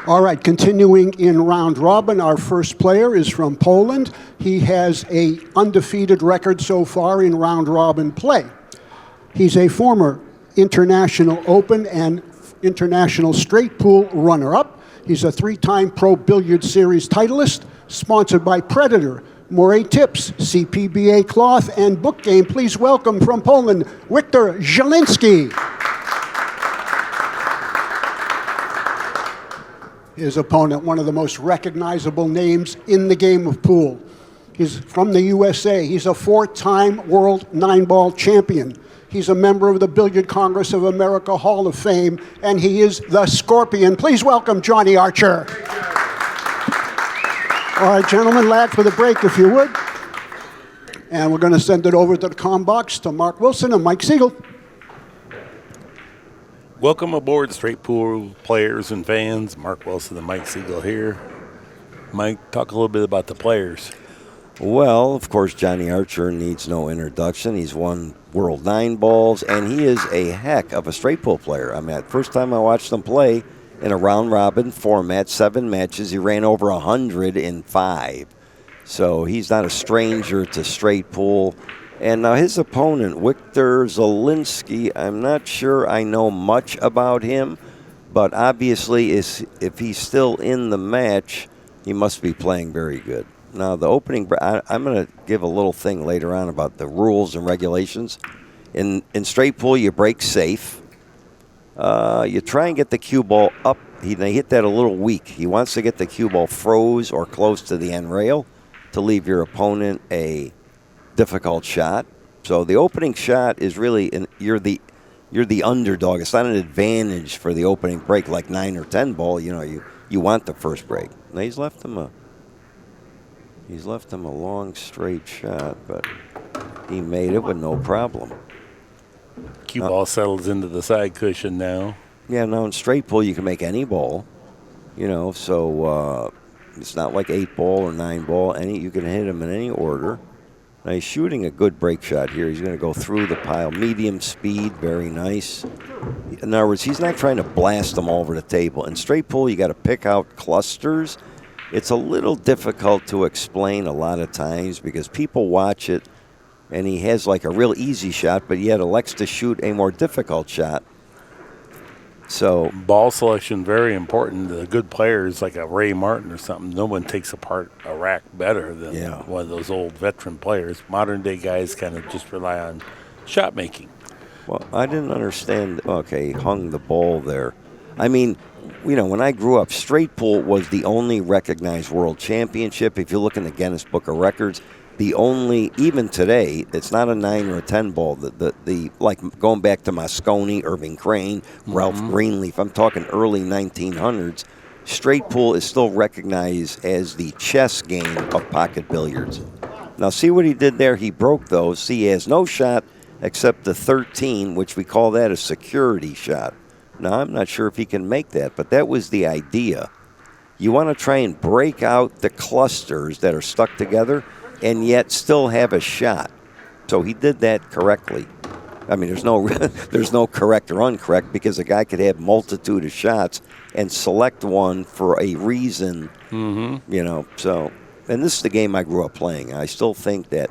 All right, continuing in round robin, our first player is from Poland. He has an undefeated record so far in round robin play. He's a former International Open and International Straight Pool runner-up. He's a 3-time Pro Billiard Series titleist, sponsored by Predator, Moray Tips, CPBA Cloth, and Book Game. Please welcome from Poland, Wiktor Zielinski. His opponent, one of the most recognizable names in the game of pool. He's from the USA. He's a 4-time World 9-Ball champion. He's a member of the Billiard Congress of America Hall of Fame, and he is the Scorpion. Please welcome Johnny Archer. All right, gentlemen, lad for the break, if you would. And we're going to send it over to the comm box to Mark Wilson and Mike Sigel. Welcome aboard, straight pool players and fans. Mark Wilson and Mike Sigel here. Mike, talk a little bit about the players. Well, of course, Johnny Archer needs no introduction. He's won World 9-Balls, and he is a heck of a straight pool player. I mean, the first time I watched him play in a round-robin format, 7 matches, he ran over 100 in 5. So he's not a stranger to straight pool. And now his opponent, Wiktor Zielinski, I'm not sure I know much about him, but obviously if he's still in the match, he must be playing very good. Now, the opening, I'm going to give a little thing later on about the rules and regulations. In straight pool, you break safe. You try and get the cue ball up. They hit that a little weak. He wants to get the cue ball froze or close to the end rail to leave your opponent a difficult shot. So the opening shot is really you're the underdog. It's not an advantage for the opening break like 9 or 10 ball. You know, you want the first break. Now he's left him a long straight shot, but he made it with no problem. Cue ball settles into the side cushion now. Yeah, now in straight pool you can make any ball. You know, so it's not like 8-ball or 9-ball. You can hit him in any order. Now he's shooting a good break shot here. He's going to go through the pile. Medium speed, very nice. In other words, he's not trying to blast them all over the table. In straight pool, you got to pick out clusters. It's a little difficult to explain a lot of times because people watch it, and he has like a real easy shot, but yet elects to shoot a more difficult shot. So ball selection, very important. The good players like a Ray Martin or something, no one takes apart a rack better than one of those old veteran players. Modern day guys kind of just rely on shot making. Well, I didn't understand. Okay, he hung the ball there. I mean, you know, when I grew up, straight pool was the only recognized world championship. If you look in the Guinness Book of Records, the only, even today, it's not a 9 or a 10 ball. The like going back to Moscone, Irving Crane, Ralph Greenleaf, I'm talking early 1900s, straight pool is still recognized as the chess game of pocket billiards. Now, see what he did there? He broke those. See, he has no shot except the 13, which we call that a security shot. Now, I'm not sure if he can make that, but that was the idea. You want to try and break out the clusters that are stuck together and yet still have a shot. So he did that correctly. I mean, there's no correct or incorrect because a guy could have multitude of shots and select one for a reason, you know. So, and this is the game I grew up playing. I still think that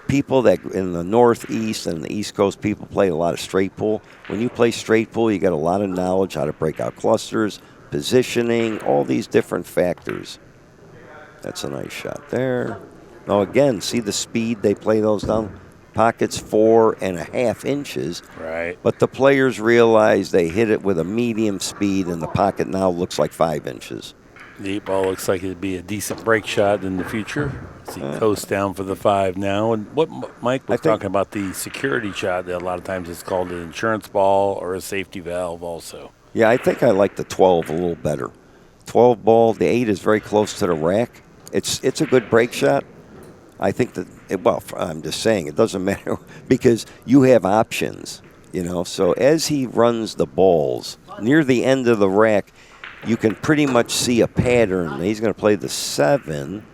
people that in the Northeast and the East Coast, people play a lot of straight pool. When you play straight pool, you get a lot of knowledge how to break out clusters, positioning, all these different factors. That's a nice shot there. Now, again, see the speed they play those down? Pockets 4.5 inches. Right. But the players realize they hit it with a medium speed, and the pocket now looks like 5 inches. The 8-ball looks like it'd be a decent break shot in the future. See, coast down for the 5 now. And what Mike was talking about, the security shot, that a lot of times it's called an insurance ball or a safety valve also. Yeah, I think I like the 12 a little better. 12 ball, the 8 is very close to the rack. It's a good break shot. I think that, I'm just saying, it doesn't matter because you have options, you know. So as he runs the balls near the end of the rack, you can pretty much see a pattern. He's going to play the 7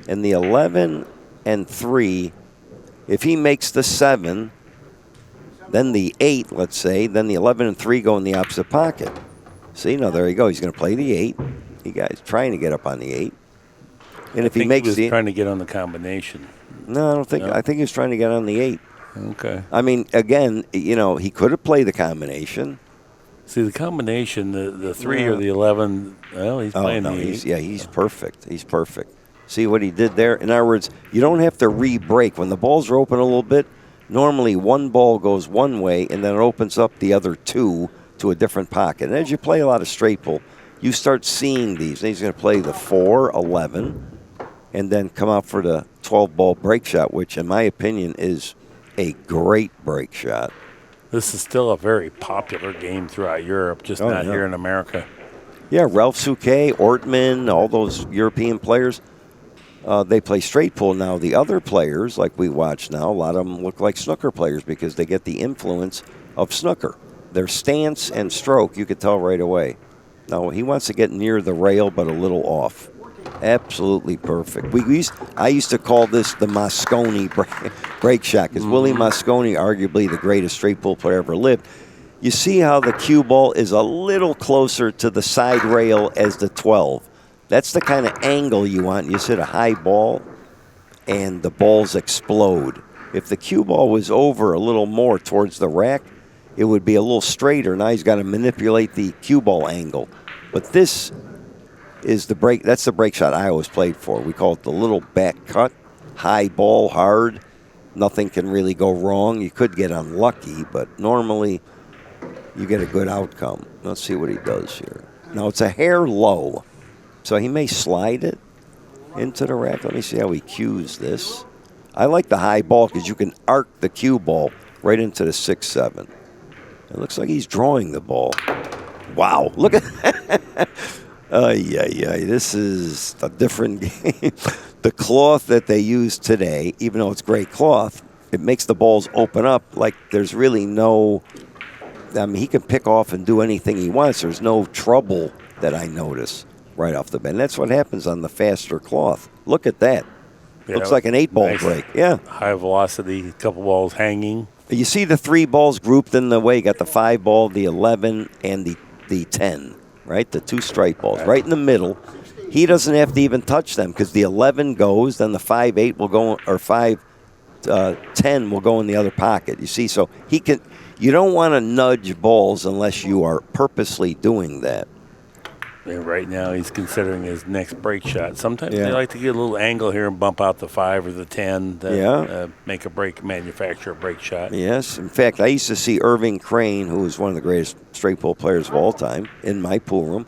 and the 11 and 3. If he makes the 7, then the 8, let's say, then the 11 and 3 go in the opposite pocket. See, now there you go. He's going to play the 8. He guy's trying to get up on the 8. And if I think he makes he was trying to get on the combination. No, I don't think. No? I think he was trying to get on the 8. Okay. I mean, again, he could have played the combination. See, the combination, the 3 or the 11, well, he's playing the 8. He's perfect. He's perfect. See what he did there? In other words, you don't have to re-break. When the balls are open a little bit, normally one ball goes one way, and then it opens up the other 2 to a different pocket. And as you play a lot of straight pull, you start seeing these. And he's going to play the 4, 11, and then come out for the 12-ball break shot, which, in my opinion, is a great break shot. This is still a very popular game throughout Europe, just not here in America. Yeah, Ralph Souquet, Ortman, all those European players, they play straight pull. Now, the other players, like we watch now, a lot of them look like snooker players because they get the influence of snooker. Their stance and stroke, you could tell right away. Now, he wants to get near the rail, but a little off. Absolutely perfect. I used to call this the Mosconi break shot because Willie Mosconi, arguably the greatest straight pull player ever lived. You see how the cue ball is a little closer to the side rail as the 12. That's the kind of angle you want. You hit a high ball, and the balls explode. If the cue ball was over a little more towards the rack, it would be a little straighter. Now he's got to manipulate the cue ball angle. But this is the break. That's the break shot I always played for. We call it the little back cut, high ball, hard. Nothing can really go wrong. You could get unlucky, but normally you get a good outcome. Let's see what he does here. Now it's a hair low, so he may slide it into the rack. Let me see how he cues this. I like the high ball because you can arc the cue ball right into the 6-7. It looks like he's drawing the ball. Wow, look at that. This is a different game. The cloth that they use today, even though it's gray cloth, it makes the balls open up like there's really no, I mean, he can pick off and do anything he wants. There's no trouble that I notice right off the bat. And that's what happens on the faster cloth. Look at that. Yeah, looks like an 8-ball nice break. Yeah. High velocity, a couple balls hanging. You see the 3 balls grouped in the way. You got the 5 ball, the 11, and the 10. Right, the 2 straight balls right in the middle. He doesn't have to even touch them because the 11 goes, then the 5-8 will go, or 5-10 will go in the other pocket. You see, so he can. You don't want to nudge balls unless you are purposely doing that. And right now he's considering his next break shot. Sometimes they like to get a little angle here and bump out the 5 or the 10. Make a break, manufacture a break shot. Yes. In fact, I used to see Irving Crane, who was one of the greatest straight pull players of all time, in my pool room.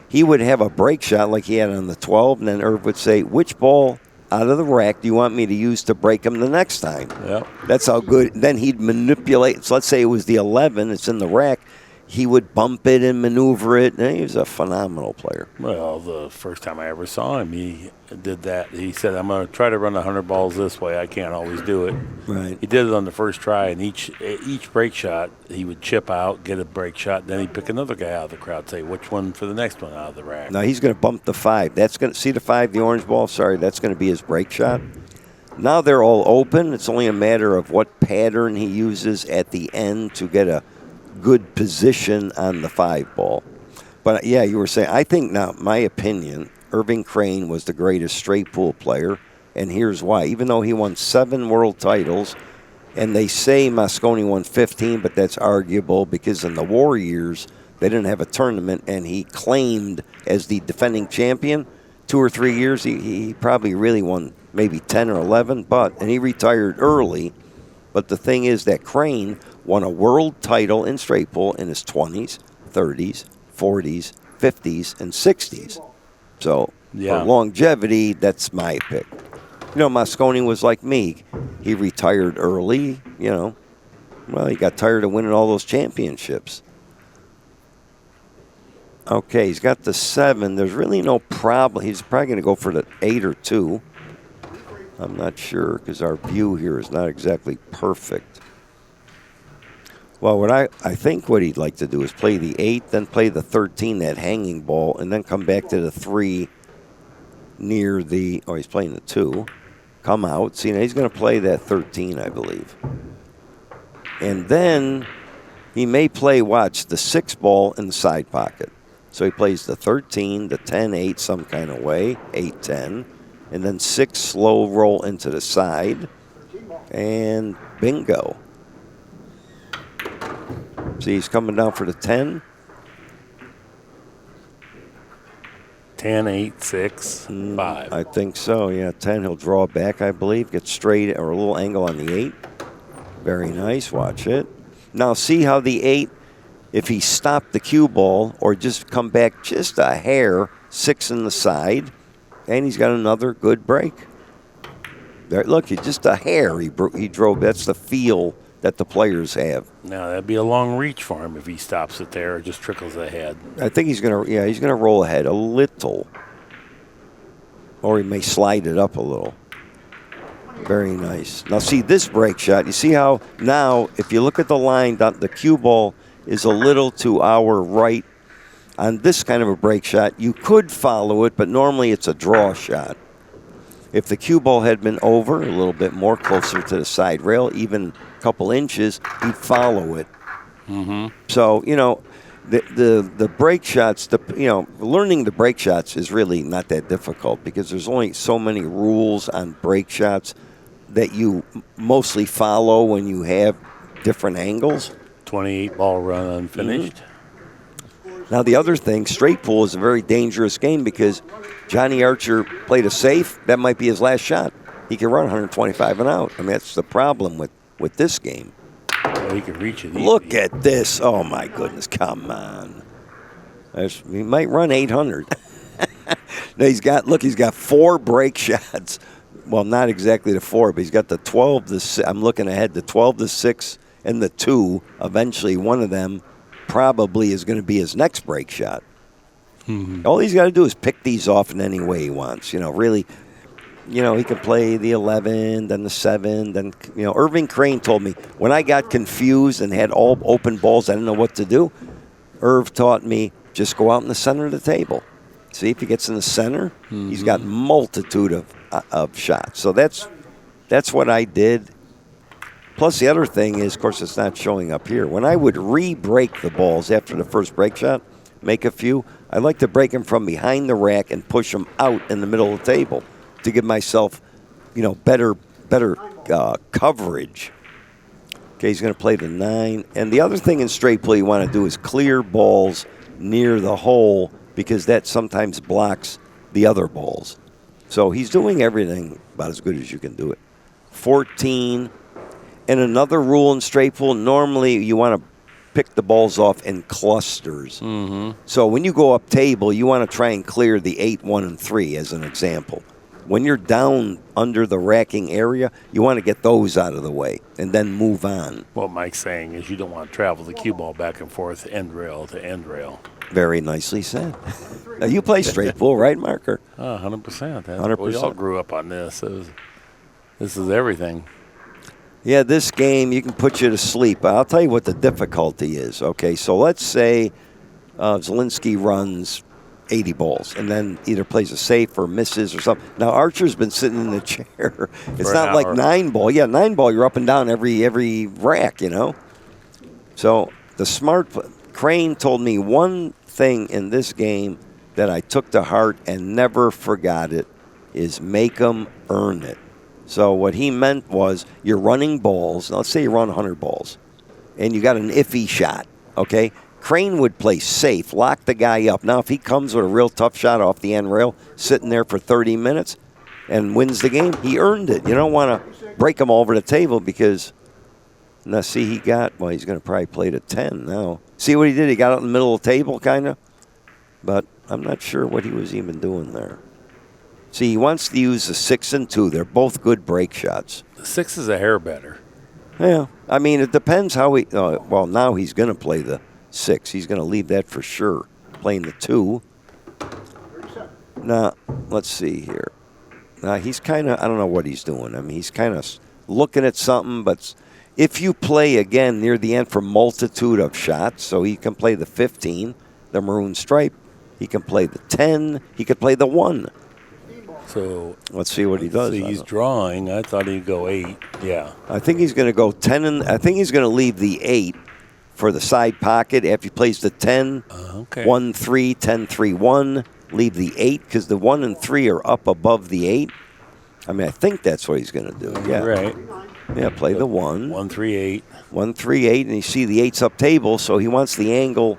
He would have a break shot like he had on the 12, and then Irv would say, which ball out of the rack do you want me to use to break him the next time? Yep. That's how good. Then he'd manipulate. So let's say it was the 11. It's in the rack. He would bump it and maneuver it. And he was a phenomenal player. Well, the first time I ever saw him, he did that. He said, I'm going to try to run 100 balls this way. I can't always do it. Right. He did it on the first try, and each break shot, he would chip out, get a break shot, then he'd pick another guy out of the crowd, say, which one for the next one out of the rack. Now he's going to bump the 5. That's going to see the 5, the orange ball. Sorry, that's going to be his break shot. Now they're all open. It's only a matter of what pattern he uses at the end to get a good position on the 5 ball. But yeah, you were saying, I think now, my opinion, Irving Crane was the greatest straight pool player, and here's why. Even though he won 7 world titles, and they say Mosconi won 15, but that's arguable because in the war years, they didn't have a tournament, and he claimed as the defending champion 2 or 3 years. He probably really won maybe 10 or 11, and he retired early. But the thing is that Crane won a world title in straight pull in his 20s, 30s, 40s, 50s, and 60s. So for longevity, that's my pick. You know, Mosconi was like me. He retired early, you know. Well, he got tired of winning all those championships. Okay, he's got the 7. There's really no problem. He's probably going to go for the 8 or 2. I'm not sure because our view here is not exactly perfect. Well, what I think what he'd like to do is play the 8, then play the 13, that hanging ball, and then come back to the 3 near the, he's playing the 2. Come out. See, now he's going to play that 13, I believe. And then he may play, watch, the 6 ball in the side pocket. So he plays the 13, the 10, 8 some kind of way, 8, 10, and then 6 slow roll into the side, and bingo. See, he's coming down for the 10. 10, 8, 6, 5. I think so, yeah. 10, he'll draw back, I believe. Get straight or a little angle on the 8. Very nice. Watch it. Now, see how the 8, if he stopped the cue ball or just come back just a hair, 6 in the side, and he's got another good break. There, look, just a hair he drove. That's the feel that the players have. Now, that'd be a long reach for him if he stops it there or just trickles ahead. I think he's going to roll ahead a little. Or he may slide it up a little. Very nice. Now, see this break shot. You see how now, if you look at the line, the cue ball is a little to our right. On this kind of a break shot, you could follow it, but normally it's a draw shot. If the cue ball had been over a little bit more, closer to the side rail, even a couple inches, he'd follow it. Mm-hmm. So, the break shots, learning the break shots is really not that difficult because there's only so many rules on break shots that you mostly follow when you have different angles. 28 ball run unfinished. Mm-hmm. Now, the other thing, straight pool is a very dangerous game because Johnny Archer played a safe. That might be his last shot. He can run 125 and out. I mean, that's the problem with this game. Well, he can reach it. Look at this. Oh, my goodness. Come on. He might run 800. No, he's got 4 break shots. Well, not exactly the 4, but he's got the 12, the 6. I'm looking ahead. The 12, the 6, and the 2. Eventually, one of them probably is going to be his next break shot. Mm-hmm. All he's got to do is pick these off in any way he wants. Really, he can play the 11, then the 7. Then, Irving Crane told me when I got confused and had all open balls, I didn't know what to do. Irv taught me just go out in the center of the table. See if he gets in the center. Mm-hmm. He's got multitude of shots. So that's what I did. Plus, the other thing is, of course, it's not showing up here. When I would re-break the balls after the first break shot, make a few, I like to break them from behind the rack and push them out in the middle of the table to give myself, better coverage. Okay, he's going to play the 9. And the other thing in straight play you want to do is clear balls near the hole because that sometimes blocks the other balls. So he's doing everything about as good as you can do it. 14. And another rule in straight pool, normally you want to pick the balls off in clusters. Mm-hmm. So when you go up table, you want to try and clear the 8, 1, and 3 as an example. When you're down under the racking area, you want to get those out of the way and then move on. What Mike's saying is you don't want to travel the cue ball back and forth end rail to end rail. Very nicely said. Now, you play straight pool, right, Marker? 100%. 100%. We all grew up on this. This is everything. Yeah, this game, you can put you to sleep. I'll tell you what the difficulty is. Okay, so let's say Zielinski runs 80 balls and then either plays a safe or misses or something. Now, Archer's been sitting in the chair. It's not like 9 ball. Yeah, 9 ball, you're up and down every rack, So the smart Crane told me one thing in this game that I took to heart and never forgot it is make them earn it. So what he meant was you're running balls. Now, let's say you run 100 balls, and you got an iffy shot, okay? Crane would play safe, lock the guy up. Now, if he comes with a real tough shot off the end rail, sitting there for 30 minutes and wins the game, he earned it. You don't want to break him over the table because, now, see, he's going to probably play to 10 now. See what he did? He got out in the middle of the table, kind of. But I'm not sure what he was even doing there. See, he wants to use the 6 and 2. They're both good break shots. The 6 is a hair better. Yeah. I mean, it depends how he... well, now he's going to play the 6. He's going to leave that for sure. Playing the 2. Now, let's see here. Now, he's kind of... I don't know what he's doing. I mean, he's kind of looking at something, but if you play, again, near the end for multitude of shots, so he can play the 15, the maroon stripe. He can play the 10. He could play the 1. So let's see what he does. So he's drawing. I thought he'd go 8. Yeah. I think he's going to go 10, and I think he's going to leave the 8 for the side pocket. After he plays the 10, 1-3, 10-3, 1. Leave the 8 because the 1 and 3 are up above the 8. I mean, I think that's what he's going to do. Yeah. Right. Yeah, play the 1. 1-3-8. 1-3-8, and you see the 8's up table, so he wants the angle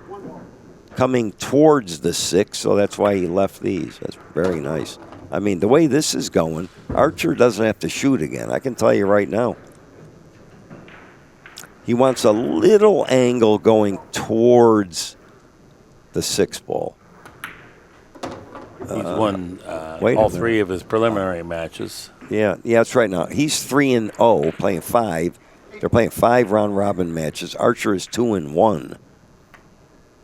coming towards the 6, so that's why he left these. That's very nice. I mean, the way this is going, Archer doesn't have to shoot again. I can tell you right now. He wants a little angle going towards the 6 ball. He's won all 3 of his preliminary matches. Yeah, that's right now. He's 3-0, playing 5. They're playing 5 round-robin matches. Archer is 2-1.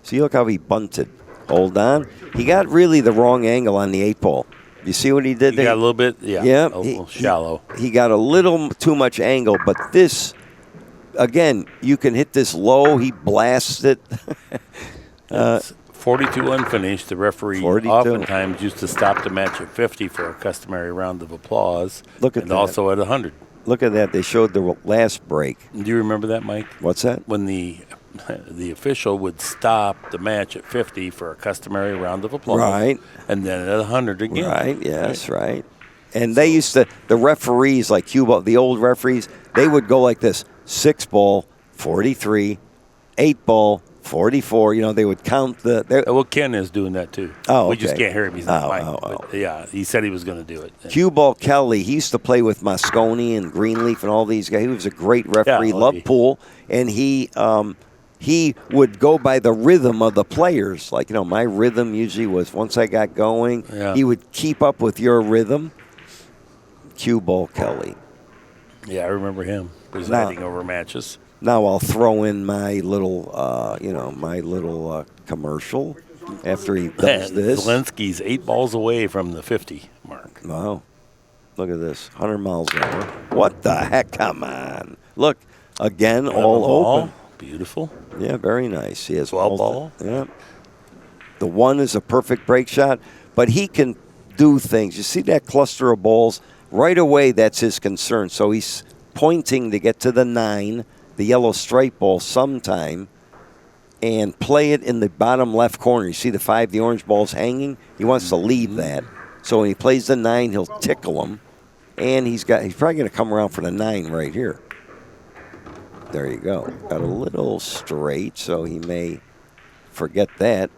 See, look how he bunted. Hold on. He got really the wrong angle on the 8 ball. You see what he did there? He got a little bit, a little shallow. He got a little too much angle, but this, again, you can hit this low. He blasts it. 42 unfinished. The referee 42. oftentimes used to stop the match at 50 for a customary round of applause. Look at and that. Also at 100. Look at that. They showed the last break. Do you remember that, Mike? What's that? When the official would stop the match at 50 for a customary round of applause. Right. And then at 100 again. Right, yes, right. And they used to, the referees, like Cuba, the old referees, they would go like this: 6 ball, 43, 8 ball, 44. You know, they would count the. Well, Ken is doing that too. Oh, okay. We just can't hear him. He's not playing. Yeah, he said he was going to do it. Cue Ball Kelly, he used to play with Moscone and Greenleaf and all these guys. He was a great referee, loved pool, and he would go by the rhythm of the players. Like, my rhythm usually was once I got going, he would keep up with your rhythm. Cue Ball Kelly. Yeah, I remember him presiding over matches. Now I'll throw in my little, commercial after he does this. Zielinski's 8 balls away from the 50 mark. Wow. Look at this, 100 miles an hour. What the heck? Come on. Look, again, all open. Beautiful. Yeah, very nice. He has 12 ball. Yeah. The 1 is a perfect break shot, but he can do things. You see that cluster of balls? Right away, that's his concern. So he's pointing to get to the 9, the yellow stripe ball sometime, and play it in the bottom left corner. You see the 5, the orange ball's hanging? He wants to leave that. So when he plays the 9, he'll tickle him, and he's probably going to come around for the 9 right here. There you go. Got a little straight, so he may forget that.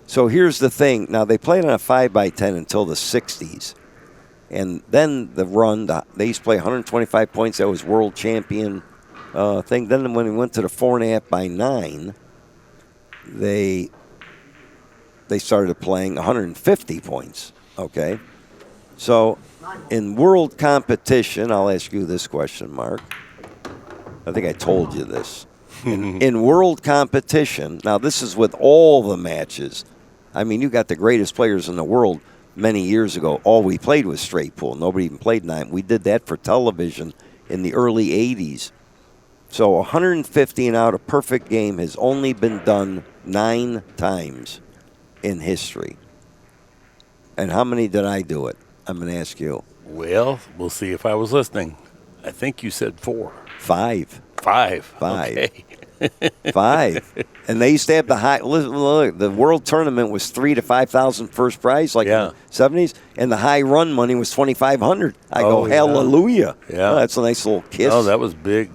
So here's the thing. Now, they played on a 5x10 until the 60s. And then the run, they used to play 125 points. That was world champion thing. Then when we went to the 4.5x9, they started playing 150 points. Okay? So in world competition, I'll ask you this question, Mark. I think I told you this. In world competition, now this is with all the matches. I mean, you got the greatest players in the world many years ago. All we played was straight pool. Nobody even played 9. We did that for television in the early 80s. So 150 and out, a perfect game, has only been done 9 times in history. And how many did I do it? I'm going to ask you. Well, we'll see if I was listening. I think you said 4. 5. 5. Okay. 5. And they used to have the high. Look, the world tournament was $3,000 to $5,000 first prize, in the 70s, and the high run money was $2,500. I go, hallelujah! Yeah, that's a nice little kiss. Oh, that was big.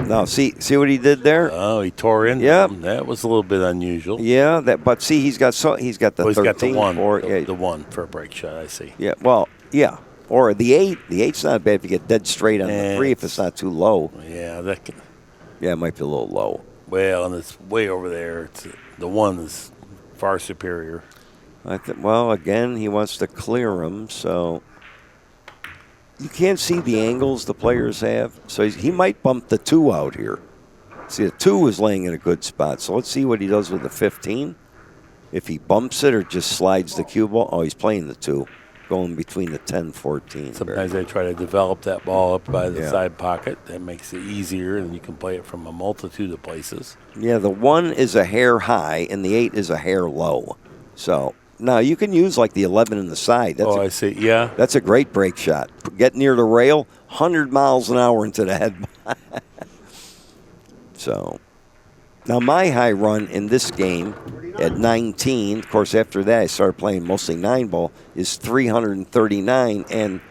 No, see what he did there? Oh, he tore in. Yeah, that was a little bit unusual. Yeah, but see, he's got the 13. He's got the 1, the 1 for a break shot. I see. Yeah, well, yeah. Or the 8. The 8's not bad if you get dead straight on the 3 if it's not too low. Yeah, that can. Yeah, it might be a little low. Well, and it's way over there. The 1 is far superior. Well, again, he wants to clear him, so you can't see the angles the players have. So he might bump the 2 out here. See, the 2 is laying in a good spot. So let's see what he does with the 15. If he bumps it or just slides the cue ball. Oh, he's playing the 2. Going between the 10-14. Sometimes they try to develop that ball up by the side pocket. That makes it easier, and you can play it from a multitude of places. Yeah, the 1 is a hair high, and the 8 is a hair low. So now you can use like the 11 in the side. I see. Yeah. That's a great break shot. Get near the rail, 100 miles an hour into the head. So now my high run in this game at 19, of course, after that I started playing mostly 9-ball, is 339. And,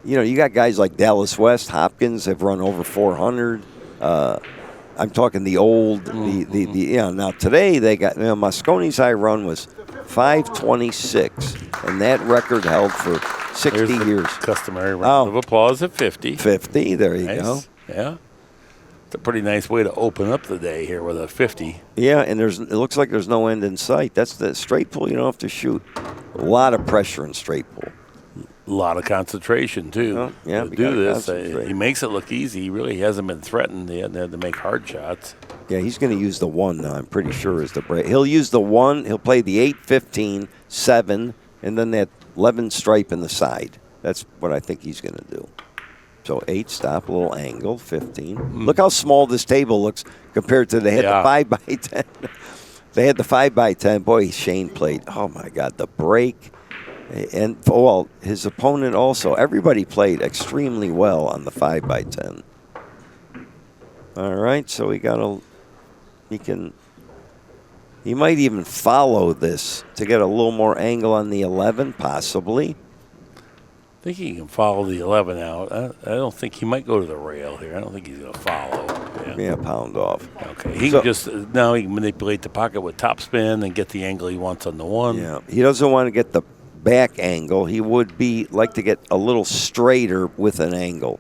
you got guys like Dallas West, Hopkins have run over 400. I'm talking the old, now today they got, Mosconi's high run was 526, and that record held for 60 years. Customary round of applause at 50. 50, there you go. Yeah. It's a pretty nice way to open up the day here with a 50. Yeah, and it looks like there's no end in sight. That's the straight pull, you don't have to shoot. A lot of pressure in straight pull. A lot of concentration, too. To do this. He makes it look easy. He really hasn't been threatened. He hasn't had to make hard shots. Yeah, he's going to use the 1 now, I'm pretty sure, is the break. He'll use the 1. He'll play the 8, 15, 7, and then that 11 stripe in the side. That's what I think he's going to do. So 8, stop, a little angle, 15. Look how small this table looks compared to they had the 5x10. They had the 5x10. Boy, Shane played. Oh, my God, the break. And, his opponent also. Everybody played extremely well on the 5x10. All right, so he might even follow this to get a little more angle on the 11, possibly. I think he can follow the 11 out. I don't think he might go to the rail here. I don't think he's going to follow. Yeah, pound off. Okay, he can manipulate the pocket with topspin and get the angle he wants on the 1. Yeah, he doesn't want to get the back angle. He would like to get a little straighter with an angle.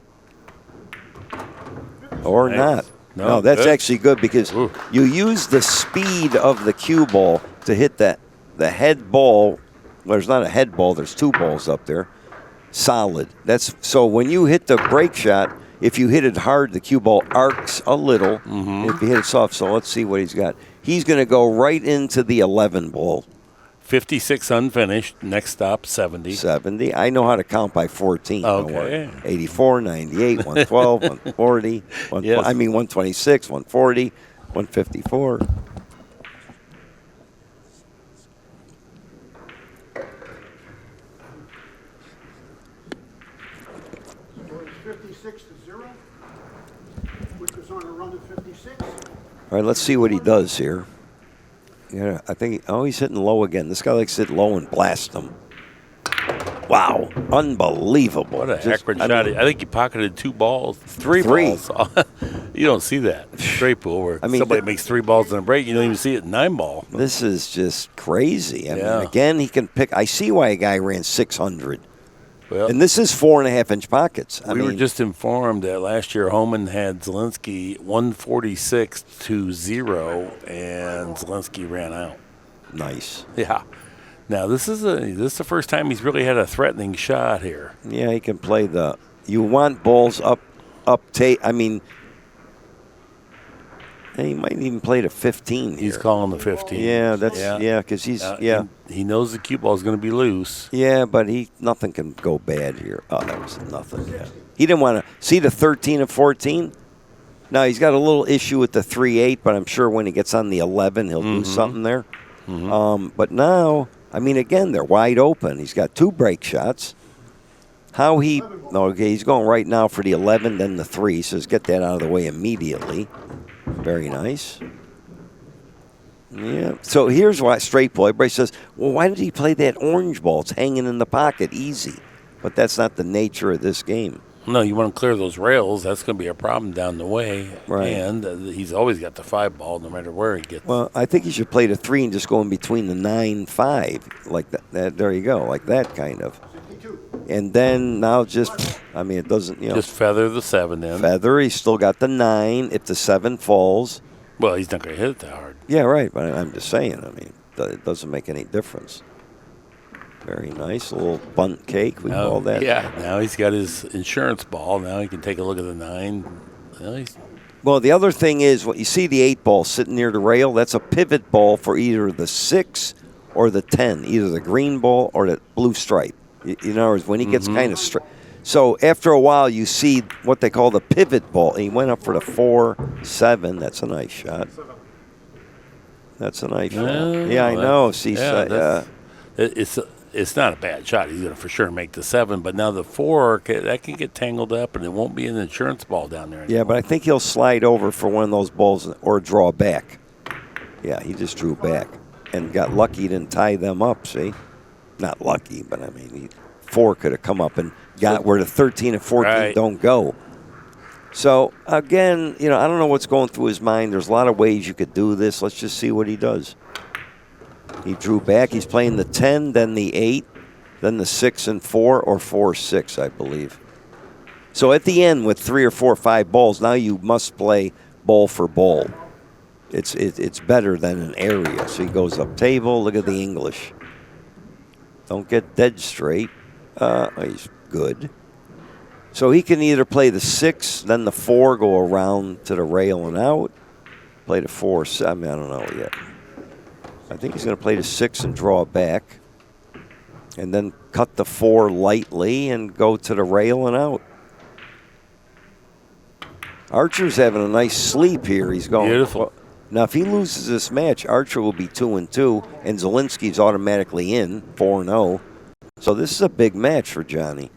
Or not. No, that's actually good because you use the speed of the cue ball to hit the head ball. Well, there's not a head ball. There's 2 balls up there. Solid. So when you hit the break shot, if you hit it hard, the cue ball arcs a little. If you hit it soft, so let's see what he's got. He's going to go right into the 11 ball. 56 unfinished. Next stop, 70. 70. I know how to count by 14. Okay. 84, 98, 112, 140. 126, 140, 154. It's 56-0, which was on a run of 56. All right, let's see what he does here. Yeah, I think, he's hitting low again. This guy likes to hit low and blast them. Wow, unbelievable. What a accurate shot. I think he pocketed 2 balls, 3 balls. You don't see that straight pool where somebody makes 3 balls in a break. You don't even see it in 9-ball. This is just crazy. I mean, again, he can pick. I see why a guy ran 600. Well, and this is 4.5-inch pockets. We were just informed that last year Homan had Zielinski 146-0, and Zielinski ran out. Nice. Yeah. Now this is the first time he's really had a threatening shot here. Yeah, he can play you want balls up. I mean, he might even play to 15 here. He's calling the 15. Yeah, because he knows the cue ball is going to be loose. Yeah, but nothing can go bad here. Oh, that was nothing. Yeah. He didn't want to see the 13 and 14. Now he's got a little issue with the 3-8, but I'm sure when he gets on the 11, he'll do something there. But now, I mean, again, they're wide open. He's got 2 break shots. He's going right now for the 11, then the 3. So let's get that out of the way immediately. Very nice. Yeah. So here's why straight pull. Everybody says, well, why did he play that orange ball? It's hanging in the pocket, easy. But that's not the nature of this game. No, you want to clear those rails. That's going to be a problem down the way. Right. And he's always got the 5 ball no matter where he gets. Well, I think he should play the 3 and just go in between the 9-5. Like that. There you go. Like that kind of. And then now it doesn't, Just feather the 7 in. Feather. He's still got the 9 if the 7 falls. Well, he's not going to hit it that hard. Yeah, right. But I'm just saying, it doesn't make any difference. Very nice. A little bunt cake, we call that. Yeah, now he's got his insurance ball. Now he can take a look at the 9. Well, the other thing is, you see the 8 ball sitting near the rail, that's a pivot ball for either the 6 or the 10, either the green ball or the blue stripe. In other words, when he gets kind of straight. So after a while, you see what they call the pivot ball. He went up for the 4-7. That's a nice shot. That's a nice shot. Yeah, I know. See, it's not a bad shot. He's going to for sure make the 7. But now the 4, that can get tangled up, and it won't be an insurance ball down there anymore. Yeah, but I think he'll slide over for one of those balls or draw back. Yeah, he just drew back and got lucky he didn't tie them up, see? Not lucky, but I mean, 4 could have come up and got where the 13 and 14 don't go. So, again, I don't know what's going through his mind. There's a lot of ways you could do this. Let's just see what he does. He drew back. He's playing the 10, then the 8, then the 6 and 4, or 4-6, I believe. So at the end, with 3 or 4 or 5 balls, now you must play ball for ball. It's better than an area. So he goes up table. Look at the English. Don't get dead straight. He's good. So he can either play the 6, then the 4, go around to the rail and out. Play the 4, 7. I don't know yet. I think he's going to play the 6 and draw back. And then cut the 4 lightly and go to the rail and out. Archer's having a nice sleep here. He's going. Beautiful. Well, now, if he loses this match, Archer will be 2-2, and Zielinski's automatically in 4-0. So this is a big match for Johnny.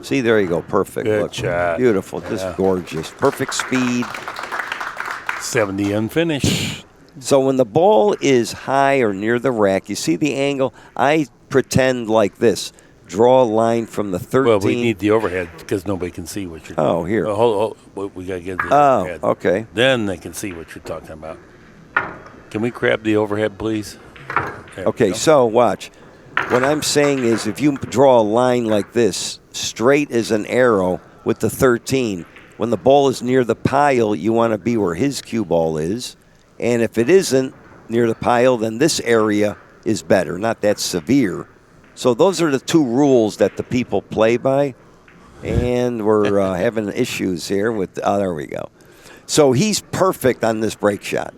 See, there you go. Perfect. Good shot. Beautiful. Just gorgeous. Perfect speed. 70 unfinished. So when the ball is high or near the rack, you see the angle. I pretend like this. Draw a line from the 13. Well, we need the overhead because nobody can see what you're doing. Oh, here. We got to get the overhead. Oh, okay. Then they can see what you're talking about. Can we grab the overhead, please? Okay, so watch. What I'm saying is if you draw a line like this, straight as an arrow with the 13, when the ball is near the pile, you want to be where his cue ball is. And if it isn't near the pile, then this area is better, not that severe. So those are the 2 rules that the people play by. And we're having issues here with, there we go. So he's perfect on this break shot.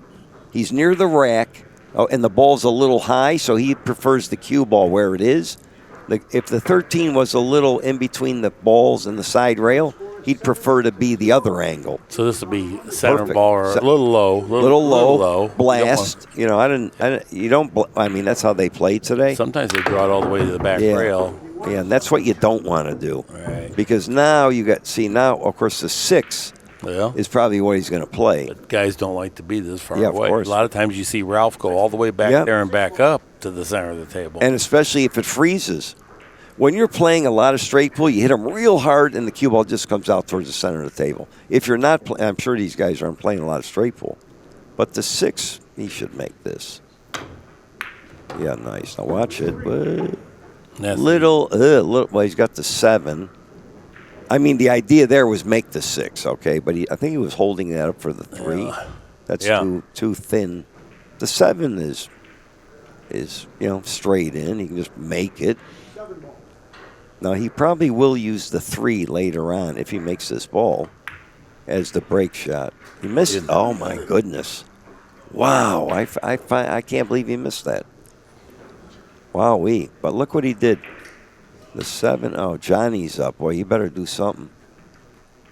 He's near the rack. Oh, and the ball's a little high, so he prefers the cue ball where it is. If the 13 was a little in between the balls and the side rail, he'd prefer to be the other angle. So this would be center ball or a little low. Little low. Blast. I mean, that's how they play today. Sometimes they draw it all the way to the back rail. Yeah, and that's what you don't want to do. Right. Because now now, of course, the 6 is probably what he's going to play. But guys don't like to be this far away. Of course. A lot of times you see Ralph go all the way back there and back up to the center of the table. And especially if it freezes. When you're playing a lot of straight pool, you hit them real hard and the cue ball just comes out towards the center of the table. If you're not I'm sure these guys aren't playing a lot of straight pool. But the 6, he should make this. Yeah, nice. Now watch it. Well, he's got the 7. I mean, the idea there was make the 6, okay? But I think he was holding that up for the 3. That's too thin. The 7 is straight in. He can just make it. Now, he probably will use the 3 later on if he makes this ball as the break shot. He missed it. Oh, my goodness. Wow. I can't believe he missed that. Wowee. But look what he did. The 7. Oh, Johnny's up. Boy, you better do something.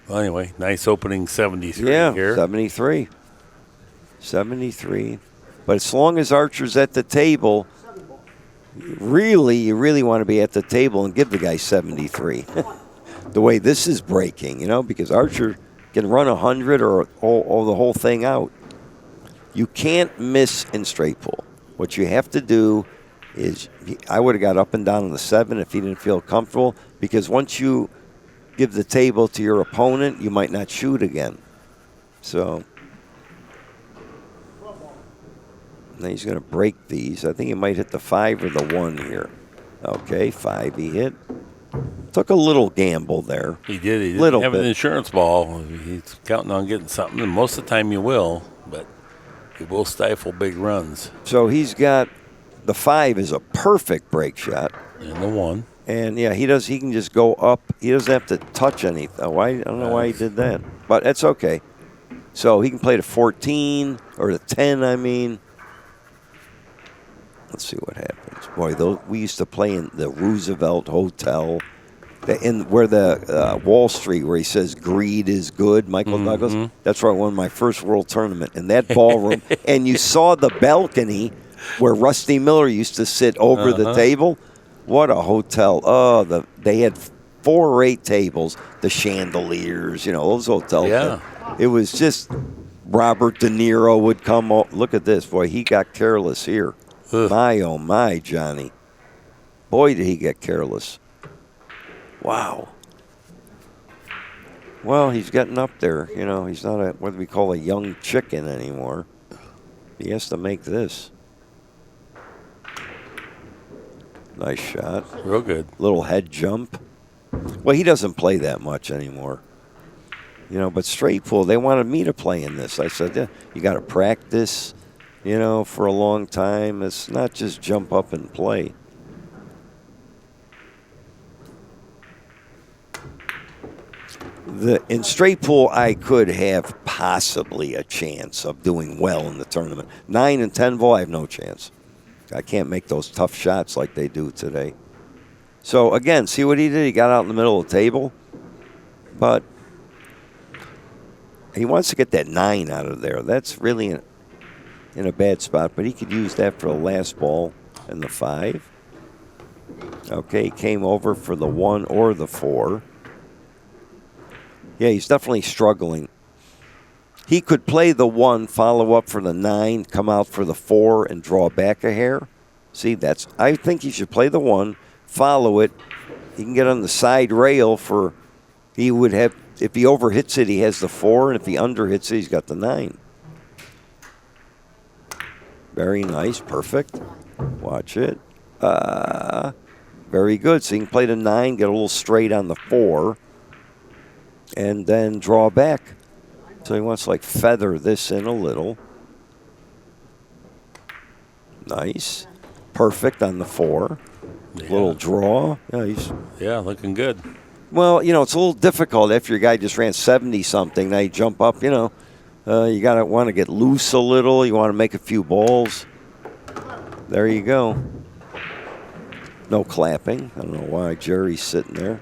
Well, anyway, nice opening 73 here. 73. 73. But as long as Archer's at the table, you really want to be at the table and give the guy 73. The way this is breaking, because Archer can run 100 or the whole thing out. You can't miss in straight pool. What you have to do is, I would have got up and down on the 7 if he didn't feel comfortable, because once you give the table to your opponent, you might not shoot again. So now he's going to break these. I think he might hit the 5 or the 1 here. Okay, 5 he hit. Took a little gamble there. He did. He didn't have an insurance ball. He's counting on getting something, and most of the time you will, but he will stifle big runs. So he's got the 5 is a perfect break shot. And the 1. And, he can just go up. He doesn't have to touch anything. I don't know why he did that, but that's okay. So he can play the 14 or the 10, I mean. Let's see what happens. Boy, we used to play in the Roosevelt Hotel, where the Wall Street, where he says greed is good, Michael Douglas. That's where I won my first world tournament, in that ballroom. And you saw the balcony where Rusty Miller used to sit over the table. What a hotel. Oh, they had 4 or 8 tables, the chandeliers, those hotels. Yeah. It was just Robert De Niro would come. Look at this. Boy, he got careless here. Ugh. My, oh, my, Johnny. Boy, did he get careless. Wow. Well, he's getting up there. He's not what we call a young chicken anymore. He has to make this. Nice shot. Real good. Little head jump. Well, he doesn't play that much anymore. But straight pool, they wanted me to play in this. I said, yeah, you got to practice, for a long time. It's not just jump up and play. In straight pool, I could have possibly a chance of doing well in the tournament. 9 and 10 ball, I have no chance. I can't make those tough shots like they do today. So, again, see what he did? He got out in the middle of the table. But he wants to get that 9 out of there. That's really in a bad spot. But he could use that for the last ball and the 5. Okay, he came over for the 1 or the 4. Yeah, he's definitely struggling. He could play the 1, follow up for the 9, come out for the 4, and draw back a hair. See, I think he should play the 1, follow it. He can get on the side rail he would have, if he overhits it, he has the 4, and if he underhits it, he's got the 9. Very nice, perfect. Watch it. Very good. So he can play the 9, get a little straight on the 4, and then draw back. So he wants to feather this in a little. Nice. Perfect on the 4. Yeah. Little draw. Yeah, looking good. Well, it's a little difficult after your guy just ran 70-something. Now you jump up, you got to want to get loose a little. You want to make a few balls. There you go. No clapping. I don't know why Jerry's sitting there.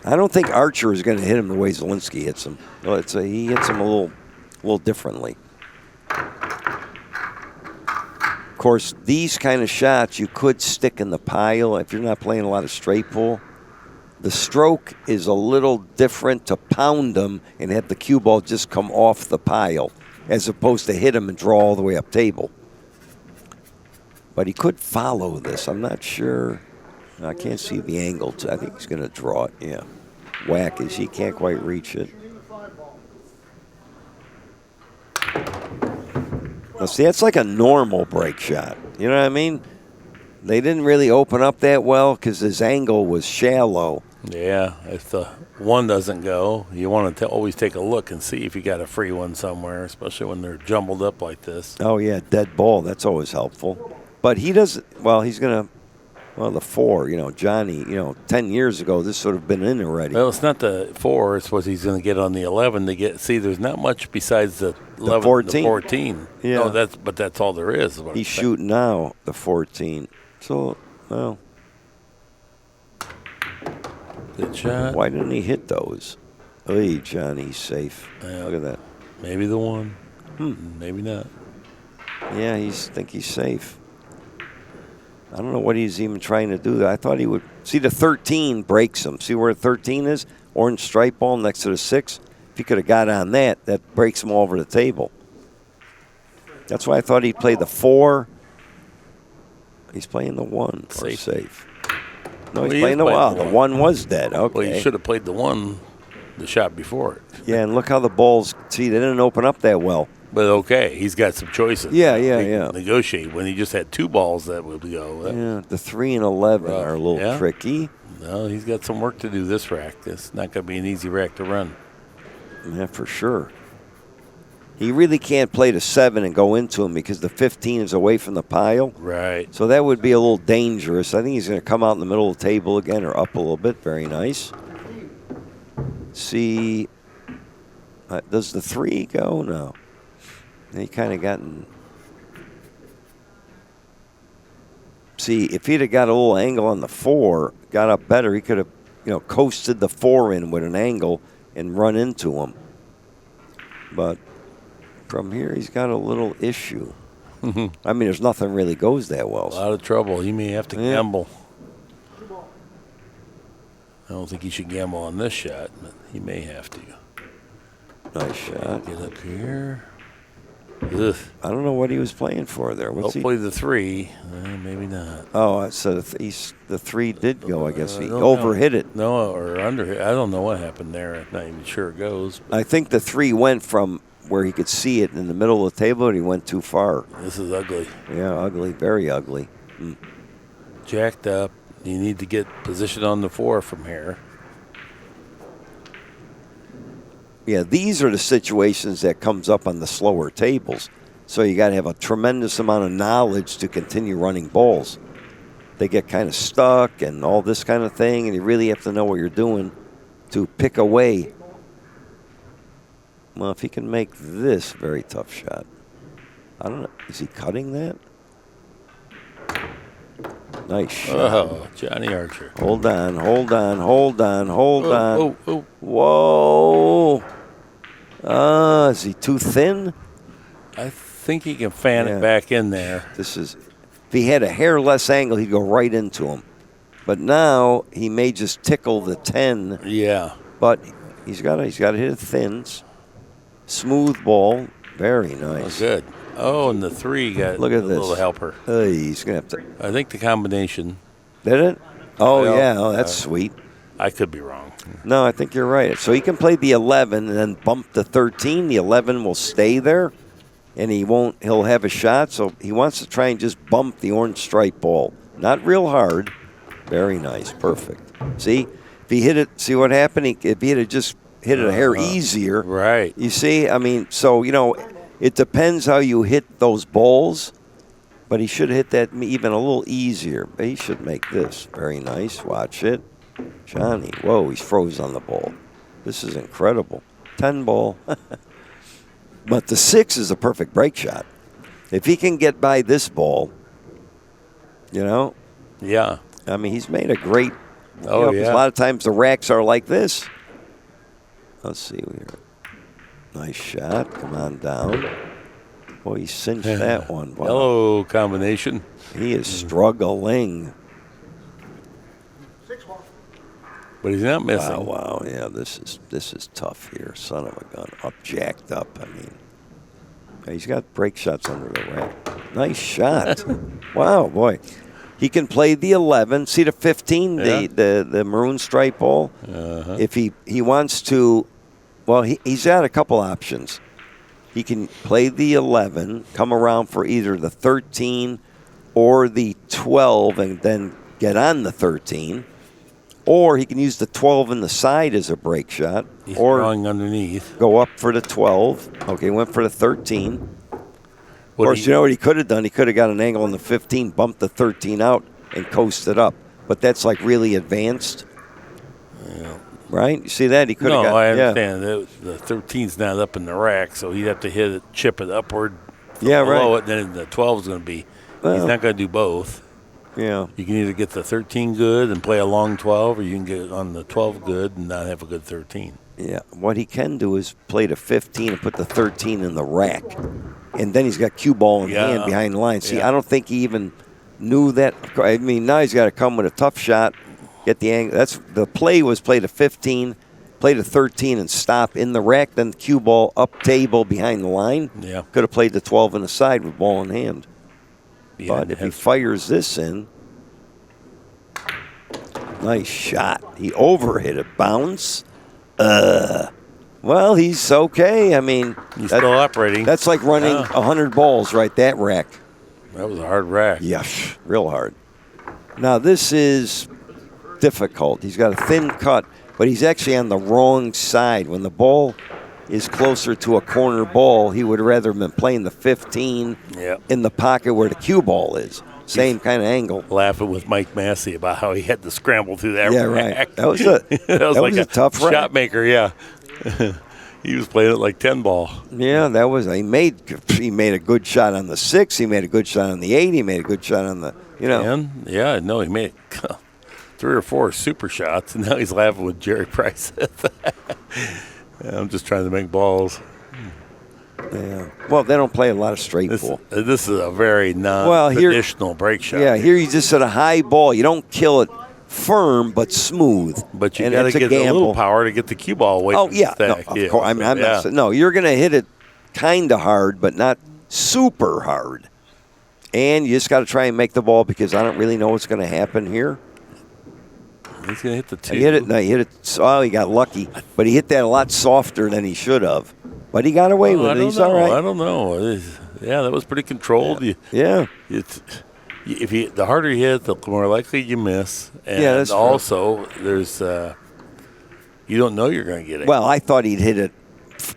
I don't think Archer is going to hit him the way Zielinski hits him. He hits him a little differently. Of course, these kind of shots you could stick in the pile if you're not playing a lot of straight pool. The stroke is a little different to pound them and have the cue ball just come off the pile as opposed to hit him and draw all the way up table. But he could follow this. I'm not sure. I can't see the angle. I think he's going to draw it. Yeah. Whack is he can't quite reach it. Now, see, that's like a normal break shot. You know what I mean? They didn't really open up that well because his angle was shallow. Yeah. If the 1 doesn't go, you want to always take a look and see if you got a free one somewhere, especially when they're jumbled up like this. Oh, yeah. Dead ball. That's always helpful. But he doesn't. Well, he's going to. Well, the 4, Johnny, 10 years ago, this would have been in already. Well, it's not the 4. It's what he's going to get on the 11 to get. See, there's not much besides the 11, the 14. The 14. Yeah. No, that's all there is. He's shooting now, the 14. So, well. Good shot. Why didn't he hit those? Hey, Johnny's safe. Yeah. Look at that. Maybe the 1. Maybe not. Yeah, think he's safe. I don't know what he's even trying to do. I thought he would. See, the 13 breaks him. See where 13 is? Orange stripe ball next to the 6. If he could have got on that, that breaks him all over the table. That's why I thought he'd play the 4. He's playing the 1. Safe. No, he's playing the 1. The 1 was dead. Okay. Well, he should have played the 1 the shot before it. Yeah, and look how the balls, see, they didn't open up that well. But okay, he's got some choices. Yeah. Negotiate when he just had 2 balls that would go. Yeah, the 3 and 11 are a little tricky. No, he's got some work to do this rack. It's not going to be an easy rack to run. Yeah, for sure. He really can't play the 7 and go into him because the 15 is away from the pile. Right. So that would be a little dangerous. I think he's going to come out in the middle of the table again or up a little bit. Very nice. See, does the 3 go? No. He kind of gotten. See, if he'd have got a little angle on the 4, got up better, he could have, coasted the 4 in with an angle and run into him. But from here, he's got a little issue. I mean, there's nothing really goes that well. A lot of trouble. He may have to gamble. I don't think he should gamble on this shot, but he may have to. Nice shot. Get up here. Ugh. I don't know what he was playing for there. Hopefully the 3. Maybe not. Oh, so the 3 did go. I guess he overhit it. No, or underhit. I don't know what happened there. I'm not even sure it goes. I think the 3 went from where he could see it in the middle of the table, and he went too far. This is ugly. Yeah, ugly. Very ugly. Jacked up. You need to get position on the 4 from here. Yeah, these are the situations that comes up on the slower tables. So you got to have a tremendous amount of knowledge to continue running balls. They get kind of stuck and all this kind of thing, and you really have to know what you're doing to pick away. Well, if he can make this very tough shot. I don't know. Is he cutting that? Nice shot. Oh, Johnny Archer. Hold on. Oh. Whoa. Is he too thin? I think he can fan it back in there. If he had a hair less angle, he'd go right into him. But now he may just tickle the 10. Yeah. But he's got to hit the thins. Smooth ball. Very nice. Oh, good. Oh, and the 3 got Look at a this. little helper. He's going to have to. I think the combination. Did it? Oh, Well, yeah. Oh, that's sweet. I could be wrong. No, I think you're right. So he can play the 11 and then bump the 13. The 11 will stay there, and he'll have a shot. So he wants to try and just bump the orange stripe ball. Not real hard. Very nice. Perfect. See? If he hit it, see what happened? If he had just hit it a hair easier. Right. You see? I mean, so, it depends how you hit those balls, but he should hit that even a little easier. But he should make this. Very nice. Watch it. Johnny, whoa, he's froze on the ball. This is incredible. 10 ball. But the 6 is a perfect break shot. If he can get by this ball, Yeah. I mean, he's made a great. Oh, yeah. 'cause a lot of times the racks are like this. Let's see here. Nice shot. Come on down. Boy, he cinched that one. Wow. Hello, combination. He is struggling. But he's not missing. Wow. Yeah, this is tough here. Son of a gun. Jacked up. I mean, he's got break shots under the rack. Nice shot. Wow, boy. He can play the 11. See the 15, the maroon stripe ball? Uh-huh. If he wants to, well, he's got a couple options. He can play the 11, come around for either the 13 or the 12 and then get on the 13. Or he can use the 12 in the side as a break shot. He's or drawing underneath. Go up for the 12. Okay, went for the 13. Of course, you know what he could have done? He could have got an angle on the 15, bumped the 13 out, and coasted up. But that's like really advanced. Yeah. Right? You see that? He could have got. No, I understand. The 13's not up in the rack, so he'd have to hit it, chip it upward below it, then the 12's going to be. He's not going to do both. Yeah. You can either get the 13 good and play a long 12, or you can get on the 12 good and not have a good 13. Yeah. What he can do is play the 15 and put the 13 in the rack. And then he's got cue ball in hand behind the line. See, I don't think he even knew that. I mean, now he's got to come with a tough shot, get the angle. The play was play the 15, play the 13, and stop in the rack, then the cue ball up table behind the line. Yeah. Could have played the 12 in the side with ball in hand. Yeah, but if he fires this in, nice shot. He overhit it. Bounce. Well, he's okay. I mean, he's still operating. That's like running 100 balls, right? That rack. That was a hard rack. Yes, real hard. Now, this is difficult. He's got a thin cut, but he's actually on the wrong side. When the ball is closer to a corner ball, he would rather have been playing the 15 in the pocket where the cue ball is. Same kind of angle. Laughing with Mike Massey about how he had to scramble through that rack. Right. That was a tough rack. Shot maker, yeah. He was playing it like 10 ball. Yeah, that was. He made a good shot on the 6. He made a good shot on the 8. He made a good shot on the, And, he made 3 or 4 super shots, and now he's laughing with Jerry Price. I'm just trying to make balls. Yeah. Well, they don't play a lot of straight pool. This is a very non-traditional break shot. Yeah, here you just hit a high ball. You don't kill it firm, but smooth. But you got to get a little power to get the cue ball away from the stack. No, of course. I mean, I'm not, no, you're going to hit it kind of hard, but not super hard. And you just got to try and make the ball because I don't really know what's going to happen here. He's going to hit the 2. He hit it. Oh, he got lucky. But he hit that a lot softer than he should have. But he got away with it. He's all right. I don't know. Yeah, that was pretty controlled. Yeah. The harder you hit, the more likely you miss. And yeah, that's also, there's you don't know you're going to get it. Well, I thought he'd hit it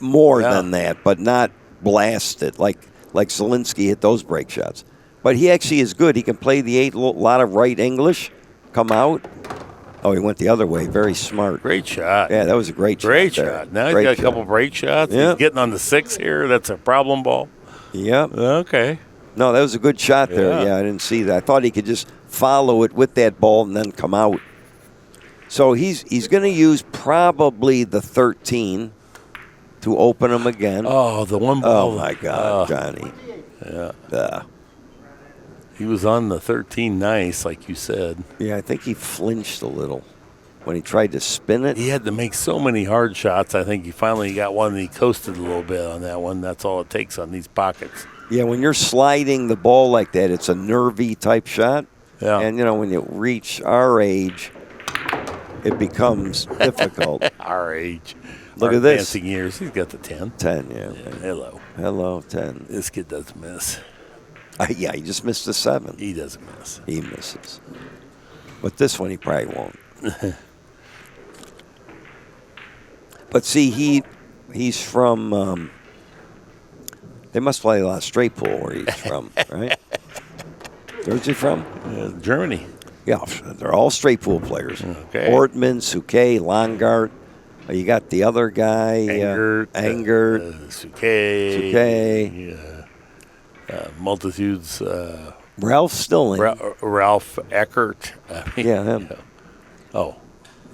more than that, but not blast it like Zielinski hit those break shots. But he actually is good. He can play the 8, a lot of right English, come out. Oh, he went the other way. Very smart. Great shot. Yeah, that was a great shot. Great shot. Now he's got a couple break shots. Yep. He's getting on the 6 here. That's a problem ball. Yep. Okay. No, that was a good shot there. Yeah, I didn't see that. I thought he could just follow it with that ball and then come out. So he's going to use probably the 13 to open him again. Oh, the one ball. Oh, my God, Johnny. Yeah. He was on the 13 nice, like you said. Yeah, I think he flinched a little when he tried to spin it. He had to make so many hard shots. I think he finally got one and he coasted a little bit on that one. That's all it takes on these pockets. Yeah, when you're sliding the ball like that, it's a nervy type shot. Yeah. And, when you reach our age, it becomes difficult. Our age. Look our at this. Dancing years. He's got the 10. 10, yeah. Hello, 10. This kid doesn't miss. Yeah, he just missed the 7. He doesn't miss. He misses. But this one he probably won't. But see, he's from, they must play a lot of straight pool where he's from, right? Where's he from? Germany. Yeah, they're all straight pool players. Okay. Ortman, Suquet, Longart. You got the other guy, Angert, Suquet. Multitudes. Ralph's still in. Ralph Eckert. Him. Oh,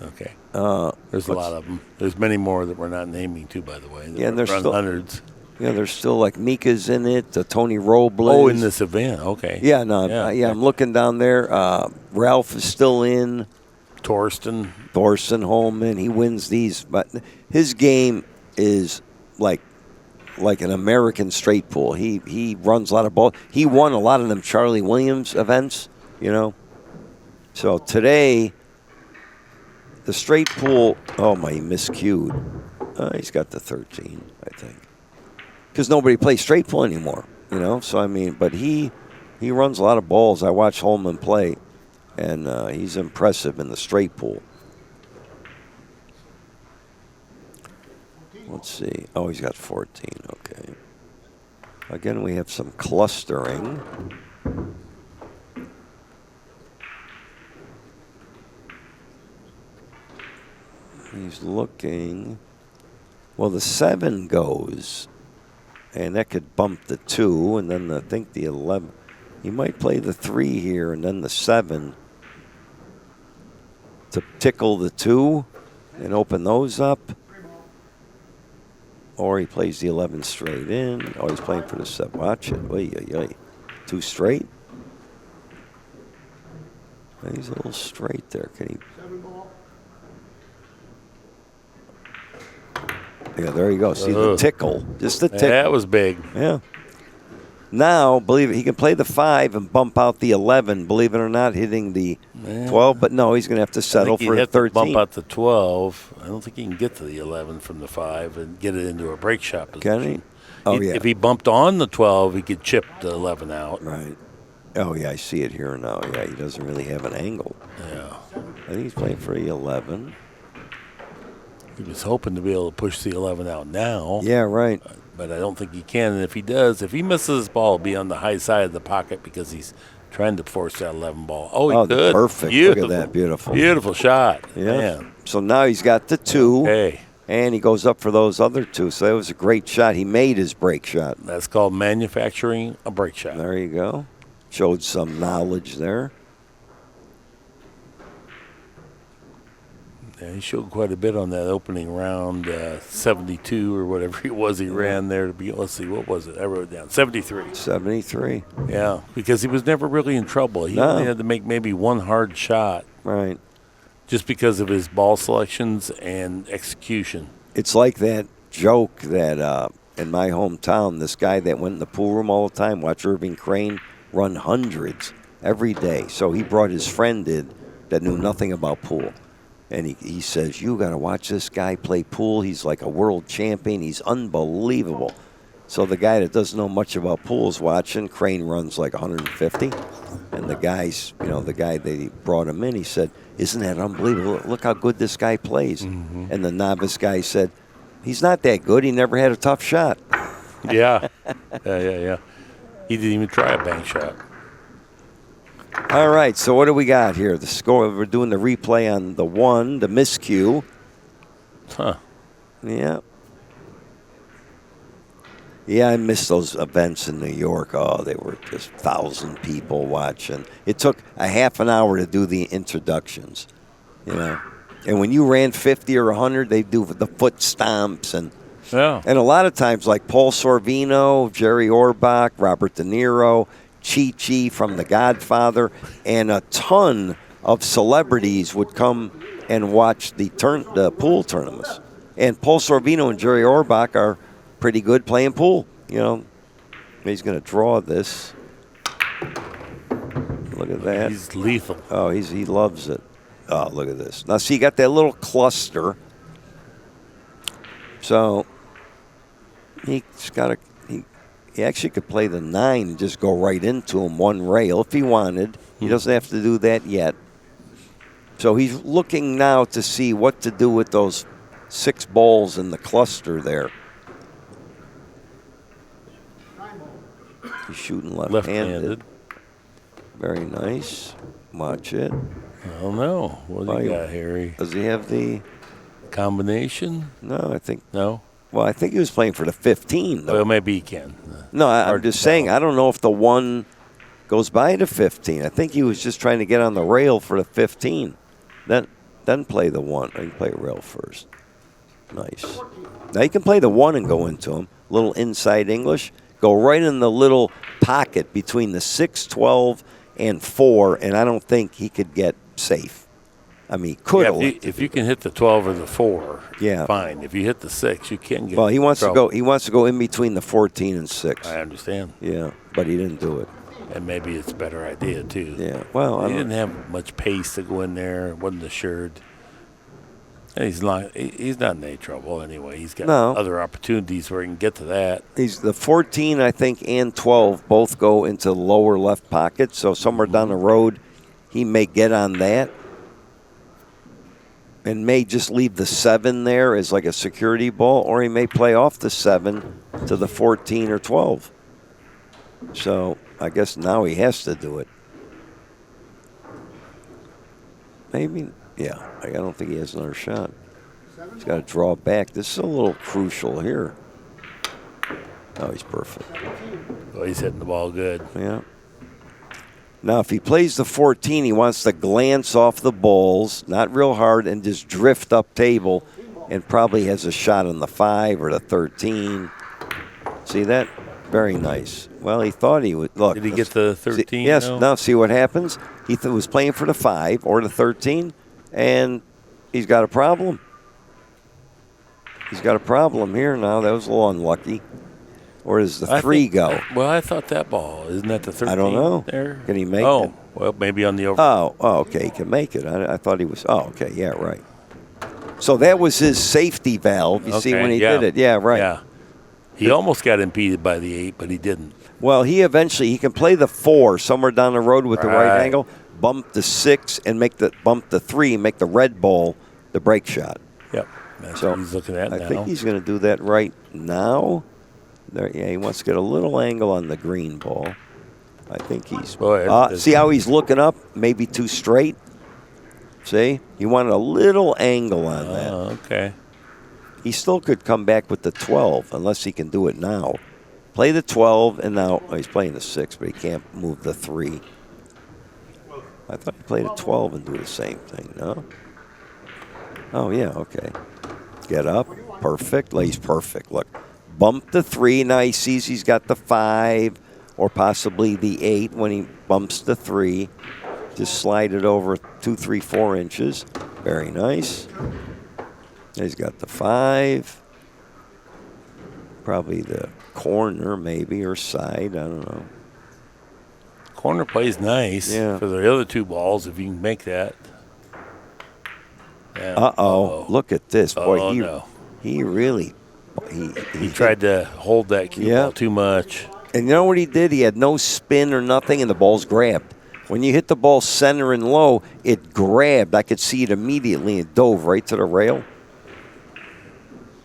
okay. There's a lot of them. There's many more that we're not naming, too, by the way. And there's still hundreds. Yeah, there's still like Mika's in it, Tony Robles. Oh, in this event, okay. Yeah, I'm looking down there. Ralph is still in. Thorsten Holman, he wins these, but his game is like an American straight pool. He runs a lot of balls. He won a lot of them Charlie Williams events, So today, the straight pool. Oh my, he miscued. He's got the 13, I think, because nobody plays straight pool anymore. So I mean, but he runs a lot of balls. I watch Holman play. And he's impressive in the straight pool. Let's see. Oh, he's got 14. Okay. Again, we have some clustering. He's looking. Well, the 7 goes. And that could bump the 2. And then I think the 11. He might play the 3 here and then the 7. To tickle the 2 and open those up. Or he plays the 11 straight in. Oh, he's playing for the 7. Watch it. Oy, oy, oy. 2 straight. And he's a little straight there. Can he? Yeah, there you go. See the tickle. Just the tickle. That was big. Yeah. Now, believe it, he can play the 5 and bump out the 11, believe it or not, hitting the 12. But no, he's going to have to settle for the 13. Bump out the 12. I don't think he can get to the 11 from the 5 and get it into a break shot position. Can he? Oh, yeah. If he bumped on the 12, he could chip the 11 out. Right. Oh, yeah, I see it here now. Yeah, he doesn't really have an angle. Yeah. I think he's playing for the 11. He was hoping to be able to push the 11 out now. Yeah, right. But I don't think he can. And if he does, if he misses his ball, it'll be on the high side of the pocket because he's trying to force that 11 ball. Oh, he could. Perfect. Beautiful. Look at that. Beautiful. Beautiful shot. Yeah. Man. So now he's got the 2. Okay. And he goes up for those other 2. So that was a great shot. He made his break shot. That's called manufacturing a break shot. There you go. Showed some knowledge there. Yeah, he showed quite a bit on that opening round, 72 or whatever it was he ran there to be. Let's see, what was it? I wrote it down. 73. 73. Yeah, because he was never really in trouble. He only had to make maybe one hard shot. Right. Just because of his ball selections and execution. It's like that joke that in my hometown, this guy that went in the pool room all the time, watched Irving Crane run hundreds every day. So he brought his friend in that knew nothing about pool. And he says, you got to watch this guy play pool. He's like a world champion. He's unbelievable. So the guy that doesn't know much about pool is watching. Crane runs like 150. And the guys, the guy that brought him in, he said, isn't that unbelievable? Look how good this guy plays. Mm-hmm. And the novice guy said, he's not that good. He never had a tough shot. Yeah. Yeah. He didn't even try a bank shot. All right, so what do we got here? The score, we're doing the replay on the 1, the miscue. Huh. Yeah. Yeah, I missed those events in New York. Oh, they were just 1,000 people watching. It took a half an hour to do the introductions, And when you ran 50 or 100, they do the foot stomps. And a lot of times, like Paul Sorvino, Jerry Orbach, Robert De Niro, Chi-Chi from The Godfather, and a ton of celebrities would come and watch the pool tournaments. And Paul Sorvino and Jerry Orbach are pretty good playing pool. He's going to draw this. Look at that. He's lethal. Oh, he loves it. Oh, look at this. Now, see, you got that little cluster. So he actually could play the 9 and just go right into him one rail if he wanted. He doesn't have to do that yet. So he's looking now to see what to do with those 6 balls in the cluster there. He's shooting left-handed. Very nice. Watch it. I don't know. What do you got, Harry? Does he have the combination? No, I think. No? Well, I think he was playing for the 15, though. Well, maybe he can. No, I'm just saying, I don't know if the 1 goes by to 15. I think he was just trying to get on the rail for the 15. Then play the 1. You can play rail first. Nice. Now you can play the 1 and go into him. Little inside English. Go right in the little pocket between the 6, 12, and 4, and I don't think he could get safe. I mean, he could have. If you can hit the 12 or the 4, fine. If you hit the 6, you can get. Well, he wants to go. He wants to go in between the 14 and 6. I understand. Yeah, but he didn't do it. And maybe it's a better idea too. Yeah. Well, he didn't have much pace to go in there. Wasn't assured. And he's not in any trouble anyway. He's got other opportunities where he can get to that. He's the 14, I think, and 12 both go into the lower left pocket. So somewhere down the road, he may get on that. And may just leave the 7 there as like a security ball, or he may play off the 7 to the 14 or 12. So I guess now he has to do it. Maybe, yeah. I don't think he has another shot. He's got to draw back. This is a little crucial here. Oh, he's perfect. Oh, he's hitting the ball good. Yeah. Now, if he plays the 14, he wants to glance off the balls, not real hard, and just drift up table, and probably has a shot on the 5 or the 13. See that? Very nice. Well, he thought he would. Look. Did he get the 13? See, yes. Now, see what happens? He was playing for the 5 or the 13, and he's got a problem. He's got a problem here now. That was a little unlucky. Or does the 3 go? Well, I thought that ball. Isn't that the 13? I don't know. There? Can he make it? Oh, well, maybe on the over. Oh, okay. He can make it. I thought he was. Oh, okay. Yeah, right. So that was his safety valve. You see when he did it. Yeah, right. Yeah. He almost got impeded by the 8, but he didn't. Well, he can play the 4 somewhere down the road with the right angle, bump the 6, and bump the 3, make the red ball the break shot. Yep. That's what he's looking at now. I think he's going to do that right now. There, he wants to get a little angle on the green ball. I think he's. See how he's looking up? Maybe too straight. See? He wanted a little angle on that. Oh, okay. He still could come back with the 12 unless he can do it now. Play the 12, and now he's playing the 6, but he can't move the 3. I thought he played a 12 and do the same thing, no? Oh, yeah, okay. Get up. Perfect. Lays perfect. Look. Bump the 3. Now he sees he's got the 5 or possibly the 8 when he bumps the 3. Just slide it over 2, 3, 4 inches. Very nice. He's got the 5. Probably the corner maybe or side. I don't know. Corner plays nice for the other 2 balls if you can make that. Yeah. Uh-oh. Look at this. Boy, he really... He tried to hold that cue ball too much. And you know what he did? He had no spin or nothing, and the ball's grabbed. When you hit the ball center and low, it grabbed. I could see it immediately and dove right to the rail.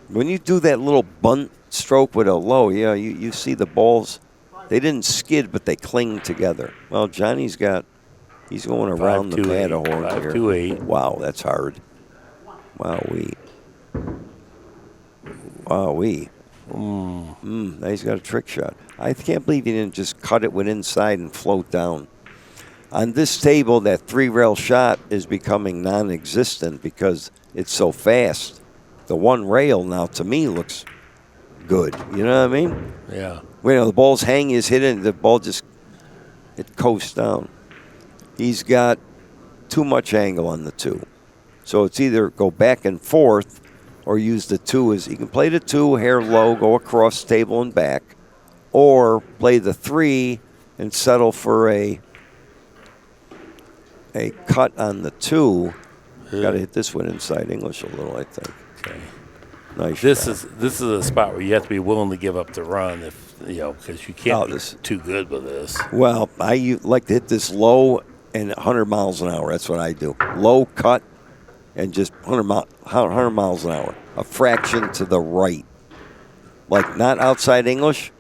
When you do that little bunt stroke with a low, you see the balls. They didn't skid, but they cling together. Well, Johnny's he's going around the Matterhorn here. 5-2-8. Wow, that's hard. Wowee. Now he's got a trick shot. I can't believe he didn't just cut it with inside and float down. On this table, that 3-rail shot is becoming non-existent because it's so fast. The 1 rail now, to me, looks good. You know what I mean? Yeah. The ball's hanging, is hitting, the ball it coasts down. He's got too much angle on the 2. So it's either go back and forth or use the 2 as he can play the 2, hair low, go across table and back, or play the 3 and settle for a cut on the 2. Got to hit this one inside English a little, I think. Okay. Nice. This is a spot where you have to be willing to give up the run because you can't be too good with this. Well, I like to hit this low and 100 miles an hour. That's what I do. Low cut. And just 100 miles an hour. A fraction to the right. Like not outside English.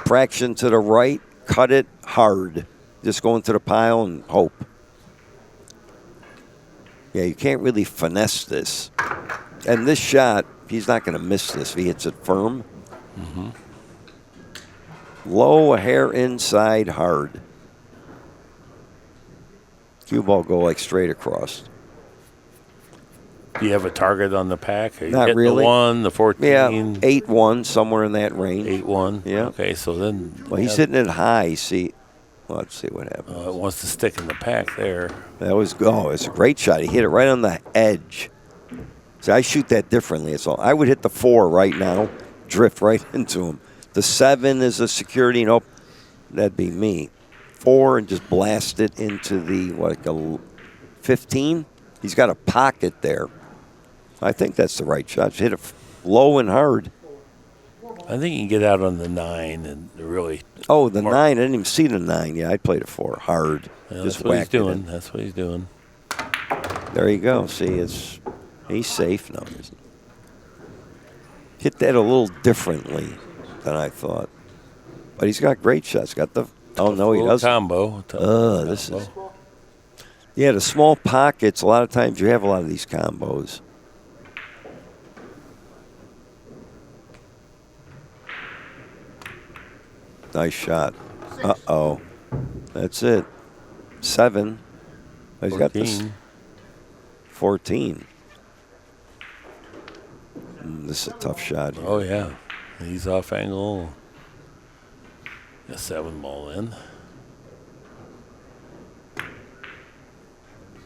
Fraction to the right. Cut it hard. Just go into the pile and hope. Yeah, you can't really finesse this. And this shot, he's not going to miss this if he hits it firm. Mm-hmm. Low, a hair inside, hard. Cue ball go like straight across. Do you have a target on the pack? Not really. The 1, the 14? Yeah, 8-1, somewhere in that range. 8-1? Yeah. Okay, so then... Well, he's hitting it high. See, let's see what happens. It wants to stick in the pack there. That was, it's a great shot. He hit it right on the edge. See, I shoot that differently. It's all. I would hit the 4 right now, drift right into him. The 7 is a security. Nope, that'd be me. 4 and just blast it into the, a 15? He's got a pocket there. I think that's the right shot. Hit it low and hard. I think you can get out on the 9 and really. Oh, the 9. I didn't even see the 9. Yeah, I played it 4 hard. Yeah, just that's what he's doing. It. That's what he's doing. There you go. See, he's safe now. Hit that a little differently than I thought. But he's got great shots. Got the. Oh no, he doesn't. Combo. This is. Yeah, the small pockets. A lot of times you have a lot of these combos. Nice shot. Uh-oh. That's it. 7. He's 14. got this. 14. This is a tough shot here. Oh, yeah. He's off angle. A 7 ball in.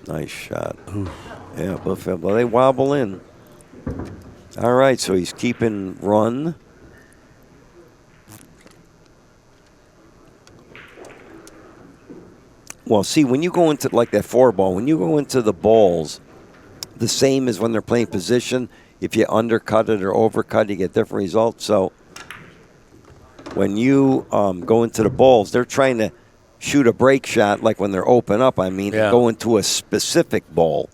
Nice shot. Ooh. Yeah, both of them. Well, they wobble in. All right, so he's keeping run. Well, see, when you go into like that 4 ball, when you go into the balls, the same as when they're playing position. If you undercut it or overcut, you get different results. So when you go into the balls, they're trying to shoot a break shot like when they're open up. I mean, go into a specific ball.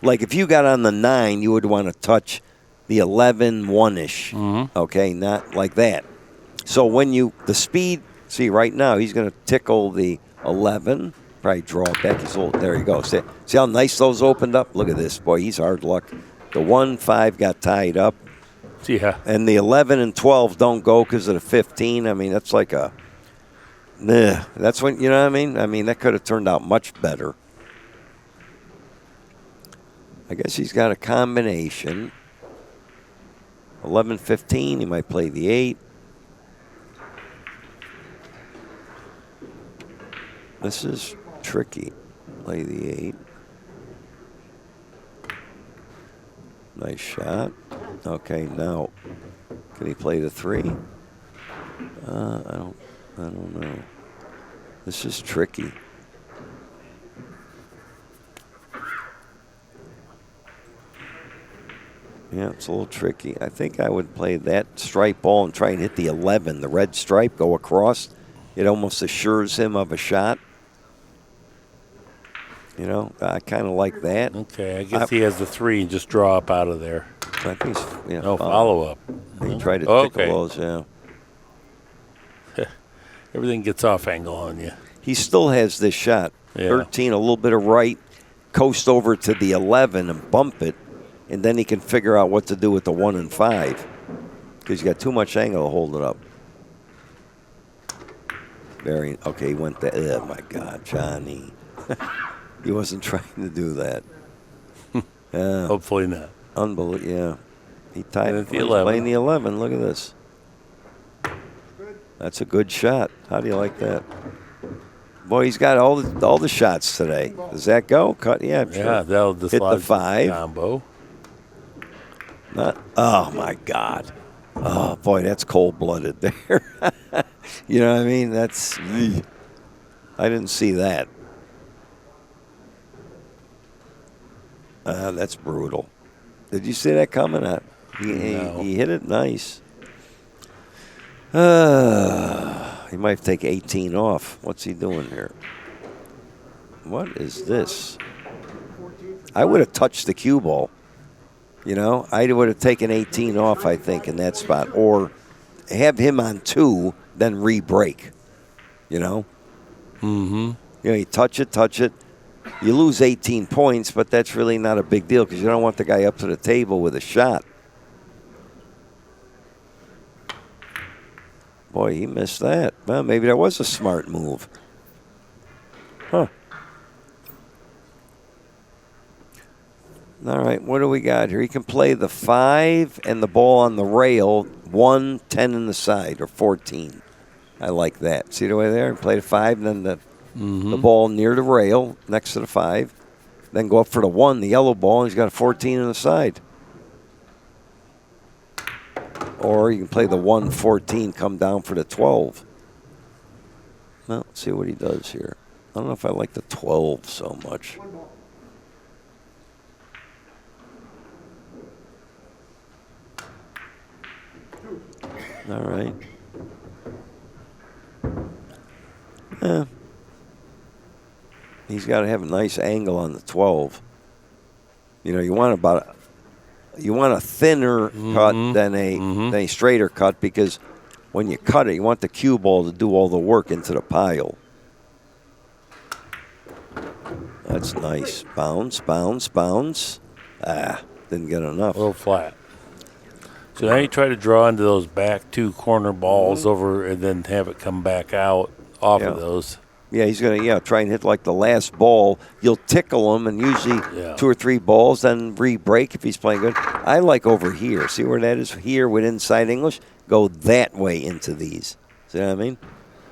Like if you got on the 9, you would want to touch the 11 1-ish. Mm-hmm. Okay, not like that. So when the speed, see right now, he's going to tickle the 11. Probably draw it back. There you go. See how nice those opened up? Look at this. Boy, he's hard luck. The 1-5 got tied up. Yeah. And the 11 and 12 don't go because of the 15. I mean, that's like a... That's when, you know what I mean? I mean, that could have turned out much better. I guess he's got a combination. 11-15, he might play the 8. This is tricky. Play the 8. Nice shot. Okay, now can he play the 3? I don't know. This is tricky. Yeah, it's a little tricky. I think I would play that stripe ball and try and hit the 11. The red stripe, go across. It almost assures him of a shot. You know, I kind of like that. Okay, I guess he has the 3 and just draw up out of there. I think follow up. He tried to tickle those, yeah. Everything gets off angle on you. He still has this shot. Yeah. 13, a little bit of right, coast over to the 11 and bump it, and then he can figure out what to do with the 1 and 5 because he's got too much angle to hold it up. Okay, he went there. Oh, my God, Johnny. He wasn't trying to do that. Hopefully not. Unbelievable, yeah. He tied it. The 11. Playing the 11. Look at this. That's a good shot. How do you like that? Boy, he's got all the shots today. Does that go? Cut? Yeah, I'm sure. Yeah, that'll hit the 5 combo. Oh my God! Oh boy, that's cold-blooded there. You know what I mean? I didn't see that. That's brutal. Did you see that coming? No. He hit it nice. He might take 18 off. What's he doing here? What is this? I would have touched the cue ball. You know, I would have taken 18 off, I think, in that spot. Or have him on 2, then re-break. You know? Mm-hmm. You know, you touch it. You lose 18 points, but that's really not a big deal because you don't want the guy up to the table with a shot. Boy, he missed that. Well, maybe that was a smart move. Huh. All right, what do we got here? He can play the 5 and the ball on the rail, 1, 10 in the side, or 14. I like that. See the way there? Play the 5 and then the ball near the rail, next to the 5. Then go up for the 1, the yellow ball, and he's got a 14 in the side. Or you can play the 1, 14, come down for the 12. Well, let's see what he does here. I don't know if I like the 12 so much. All right. He's got to have a nice angle on the 12. You know, you want a thinner cut than a straighter cut because when you cut it, you want the cue ball to do all the work into the pile. That's nice. Bounce, bounce, bounce. Didn't get enough. A little flat. So now you try to draw into those back 2 corner balls over and then have it come back out off of those. Yeah, he's going to try and hit like the last ball. You'll tickle him and usually 2 or 3 balls, then re-break if he's playing good. I like over here. See where that is here with inside English? Go that way into these. See what I mean?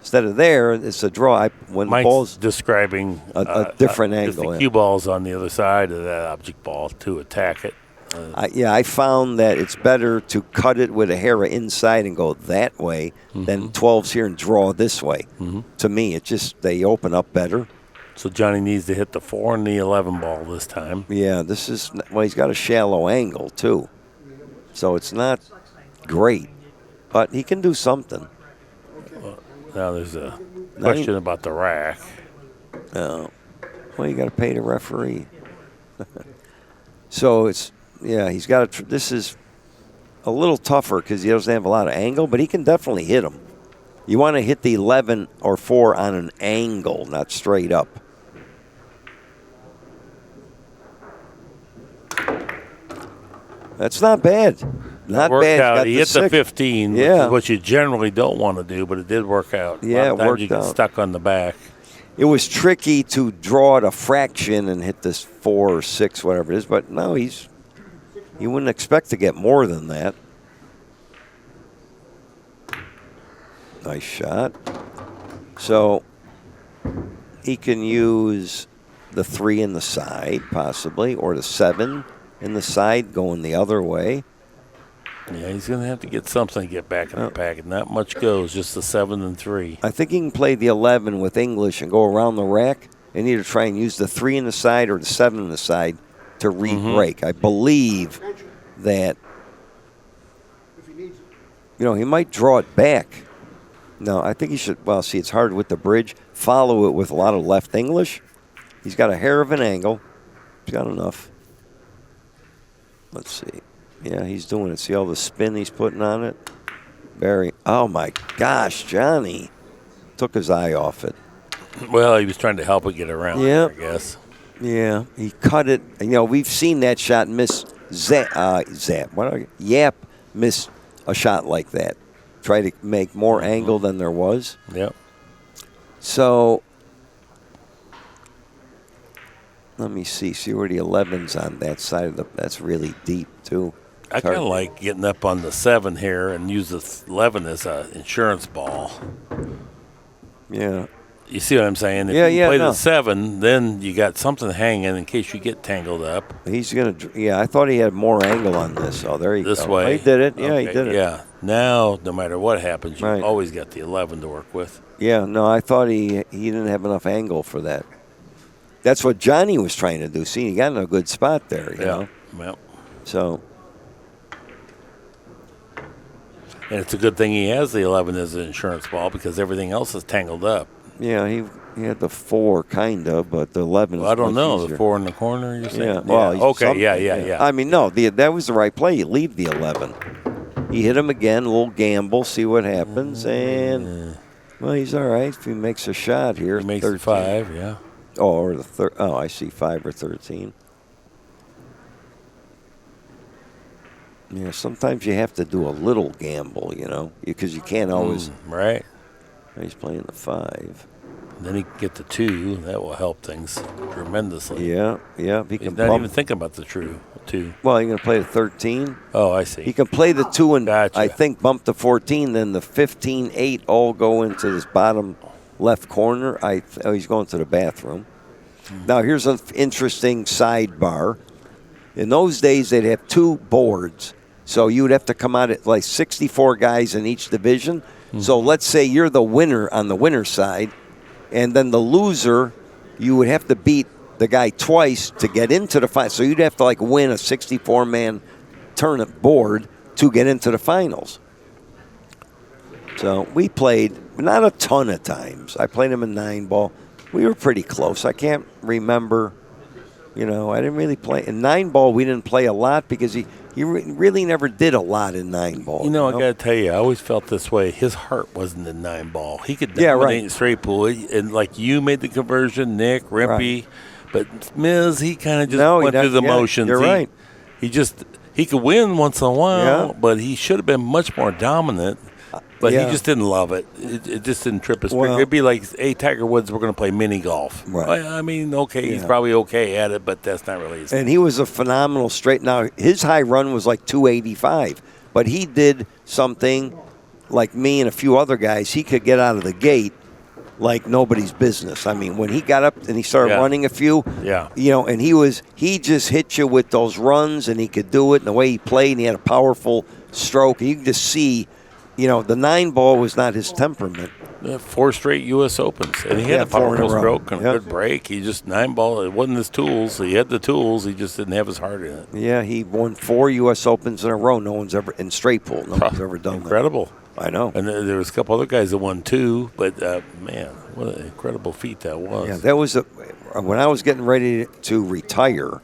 Instead of there, it's a draw. When Mike's the ball's describing a different angle. The cue ball's on the other side of that object ball to attack it. I found that it's better to cut it with a hair inside and go that way than 12s here and draw this way. To me, they open up better. So Johnny needs to hit the 4 and the 11 ball this time. Yeah, he's got a shallow angle too. So it's not great, but he can do something. Now there's a question about the rack. Well, you got to pay the referee. So he's got to. This is a little tougher because he doesn't have a lot of angle, but he can definitely hit them. You want to hit the 11 or 4 on an angle, not straight up. That's not bad. Not bad. Out. He hit the 15, which yeah. is what you generally don't want to do, but it did work out. Yeah, a lot of times you get stuck on the back. it was tricky to draw it a fraction and hit this 4 or 6, whatever it is. But no, you wouldn't expect to get more than that. Nice shot. So he can use the 3 in the side, possibly, or the 7 in the side going the other way. Yeah, he's going to have to get something to get back in the packet. Not much goes, just the 7 and 3. I think he can play the 11 with English and go around the rack and either try and use the 3 in the side or the 7 in the side to re-break. I believe that, he might draw it back. No, I think he should, well, see, it's hard with the bridge. Follow it with a lot of left English. He's got a hair of an angle. He's got enough. Let's see. Yeah, he's doing it. See all the spin he's putting on it? Oh, my gosh, Johnny took his eye off it. Well, he was trying to help it get around there, I guess. Yeah, he cut it. We've seen that shot miss. Yap miss a shot like that. Try to make more angle than there was. Yep. So, let me see. See where the 11's on that side of the. That's really deep, too. I kind of like getting up on the 7 here and use the 11 as an insurance ball. Yeah. You see what I'm saying? If you play the 7, then you got something hanging in case you get tangled up. He's going to, I thought he had more angle on this. Oh, there you go. This way. He did it. Yeah, he did it. Yeah. Now, no matter what happens, you always got the 11 to work with. Yeah, no, I thought he didn't have enough angle for that. That's what Johnny was trying to do. See, he got in a good spot there, you know. Well. So. And it's a good thing he has the 11 as an insurance ball because everything else is tangled up. Yeah, he had the 4 kind of, but the 11 is I don't know. easier. The 4 in the corner, you're saying? Yeah, well, okay, yeah. I mean, no, that was the right play. You leave the 11. He hit him again, a little gamble, see what happens, and, well, he's all right if he makes a shot here. He makes 13. 5, yeah. Oh, or the I see 5 or 13. Yeah, sometimes you have to do a little gamble, because you can't always. Right. He's playing the 5. Then he can get the 2. That will help things tremendously. Yeah. He can He's not even thinking about the 2. Well, you're going to play the 13. Oh, I see. He can play the 2 and Gotcha. I think bump the 14. Then the 15, 8 all go into this bottom left corner. He's going to the bathroom. Now here's an interesting sidebar. In those days, they'd have 2 boards. So you would have to come out at like 64 guys in each division. So let's say you're the winner on the winner's side, and then the loser, you would have to beat the guy twice to get into the final. So you'd have to win a 64-man tournament board to get into the finals. So we played not a ton of times. I played him in 9-ball. We were pretty close. I can't remember. I didn't really play. In 9-ball, we didn't play a lot because he really never did a lot in 9-ball. I got to tell you, I always felt this way. His heart wasn't in 9-ball. He could dominate in straight pool. And like you made the conversion, Nick, Rimpey. Right. But Miz, he kind of just went through the motions. You're right. He could win once in a while, but he should have been much more dominant. But he just didn't love it. It just didn't trip his finger. It'd be like, hey, Tiger Woods, we're going to play mini golf. Right. I mean, he's probably okay at it, but that's not really his thing. And he was a phenomenal straight. Now, his high run was like 285, but he did something like me and a few other guys. He could get out of the gate like nobody's business. I mean, when he got up and he started running a few, and he just hit you with those runs, and he could do it, and the way he played, and he had a powerful stroke. And you can just see, the 9-ball was not his temperament. 4 straight U.S. Opens, and he had a powerful stroke and a good break. He just 9-ball. It wasn't his tools. He had the tools. He just didn't have his heart in it. Yeah, he won 4 U.S. Opens in a row. No one's ever in straight pool. No one's ever done incredible. That. I know. And there was a couple other guys that won 2, but man, what an incredible feat that was. Yeah, that was when I was getting ready to retire,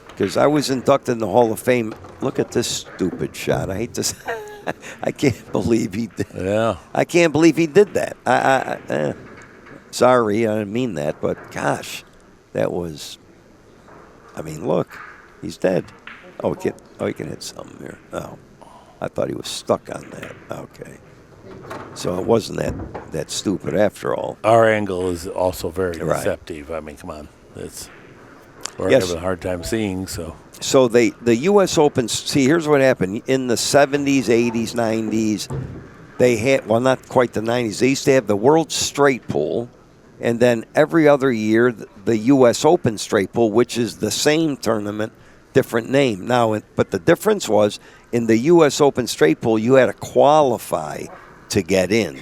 because I was inducted in the Hall of Fame. Look at this stupid shot. I hate this. I can't believe he did. Yeah. I can't believe he did that. Sorry, I didn't mean that, but gosh, that was. I mean, look, he's dead. He can hit something here. Oh, I thought he was stuck on that. Okay. So it wasn't that stupid after all. Our angle is also very Right. deceptive. I mean, come on. We're Yes. having a hard time seeing, so. So the U.S. Open, see, here's what happened. In the 70s, 80s, 90s, they had, well, not quite the 90s, they used to have the World Straight Pool, and then every other year, the U.S. Open Straight Pool, which is the same tournament, different name. Now, but the difference was, in the U.S. Open Straight Pool, you had to qualify to get in.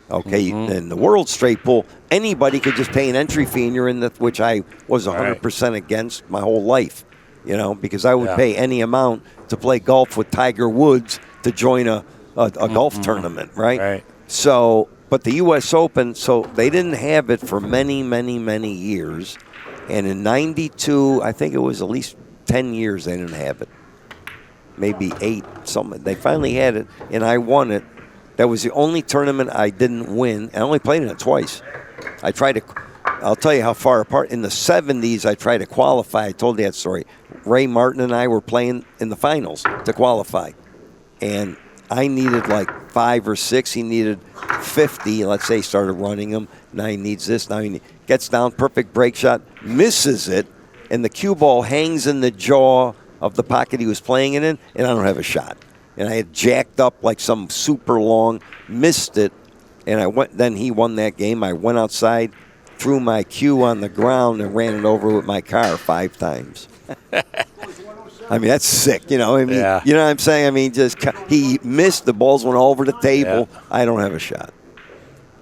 Okay, in the World Straight Pool, anybody could just pay an entry fee, and you're in which I was 100% against my whole life. Because I would pay any amount to play golf with Tiger Woods to join a golf tournament, right? Right. So, but the U.S. Open, so they didn't have it for many, many, many years. And in 92, I think it was at least 10 years they didn't have it. Maybe 8, something. They finally had it, and I won it. That was the only tournament I didn't win. I only played in it twice. I'll tell you how far apart. In the 70s, I tried to qualify. I told you that story. Ray Martin and I were playing in the finals to qualify. And I needed like 5 or 6. He needed 50. Let's say he started running them. Now he needs this. Now he gets down, perfect break shot, misses it, and the cue ball hangs in the jaw of the pocket he was playing it in, and I don't have a shot. And I had jacked up like some super long, missed it, and then he won that game. I went outside, threw my cue on the ground, and ran it over with my car 5 times. I mean, that's sick, You know what I'm saying? I mean, he missed, the balls went all over the table. Yeah. I don't have a shot.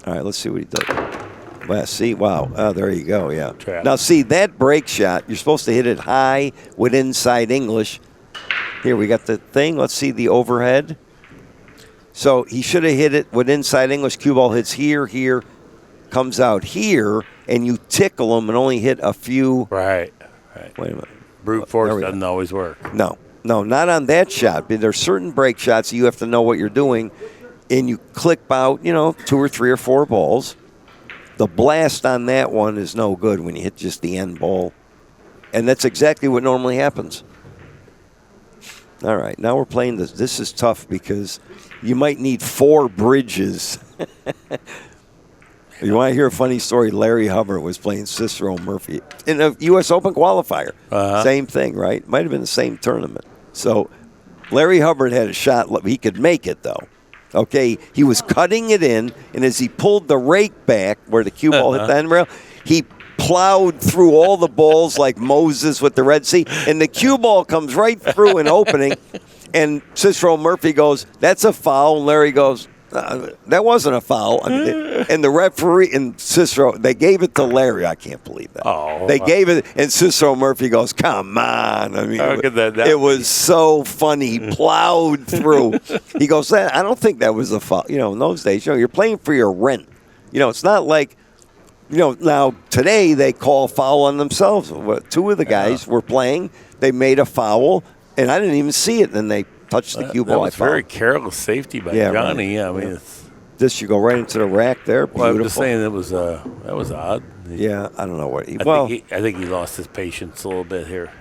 All right, let's see what he does. Well, see, wow. Oh, there you go, yeah. Trap. Now, see, that break shot, you're supposed to hit it high with inside English. Here, we got the thing. Let's see the overhead. So he should have hit it with inside English. Cue ball hits here, comes out here, and you tickle them and only hit a few. Right. Wait a minute. Brute force doesn't always work. No, not on that shot. But there's certain break shots you have to know what you're doing, and you clip out, 2 or 3 or 4 balls. The blast on that one is no good when you hit just the end ball. And that's exactly what normally happens. All right, now we're playing this. This is tough because you might need 4 bridges. You want to hear a funny story? Larry Hubbard was playing Cicero Murphy in a U.S. Open qualifier. Same thing, right? Might have been the same tournament. So Larry Hubbard had a shot. He could make it, though. Okay, he was cutting it in, and as he pulled the rake back where the cue ball hit the end rail, he plowed through all the balls like Moses with the Red Sea, and the cue ball comes right through an opening, and Cicero Murphy goes, "That's a foul," and Larry goes, "That wasn't a foul." And the referee and Cicero, they gave it to Larry. I can't believe that. They gave it, and Cicero Murphy goes, "Come on!" I mean, it was so funny. He plowed through. He goes, "I don't think that was a foul." In those days, you're playing for your rent. It's not like, now today they call foul on themselves. 2 of the guys were playing. They made a foul, and I didn't even see it. And they touched the cue ball. That was very careless safety by Johnny. Right. I mean, this should go right into the rack there. Beautiful. Well, I'm just saying that was odd. Yeah, I don't know what. I think he lost his patience a little bit here.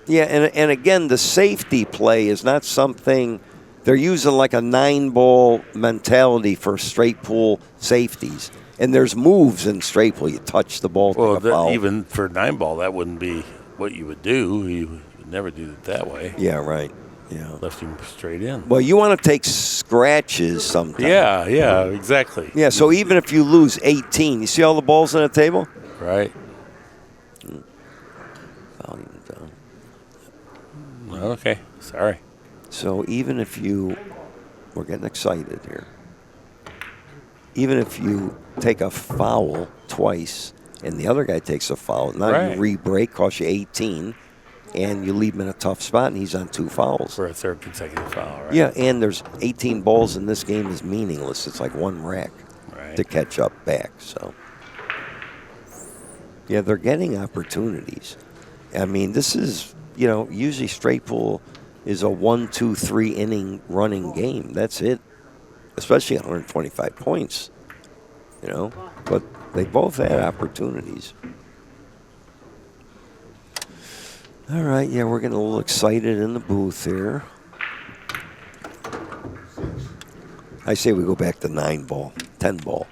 Yeah, and again, the safety play is not something they're using like a 9-ball mentality for straight pool safeties. And there's moves in straight pool. You touch the ball. Well, even for 9-ball, that wouldn't be what you would do. You would never do it that way. Yeah, right. Yeah. Left him straight in. Well, you want to take scratches sometimes. Yeah, exactly. Yeah, so even if you lose 18, you see all the balls on the table? Right. Okay, sorry. So even if we're getting excited here. Even if you take a foul twice and the other guy takes a foul, now you re-break, cost you 18. And you leave him in a tough spot, and he's on 2 fouls. For a 3rd consecutive foul, right? Yeah, and there's 18 balls in this game is meaningless. It's like 1 rack to catch up back. So, yeah, they're getting opportunities. I mean, this is, usually straight pool is a 1, 2, 3 inning running game. That's it, especially 125 points, But they both had opportunities. All right, yeah, we're getting a little excited in the booth here. I say we go back to 9 ball, 10 ball.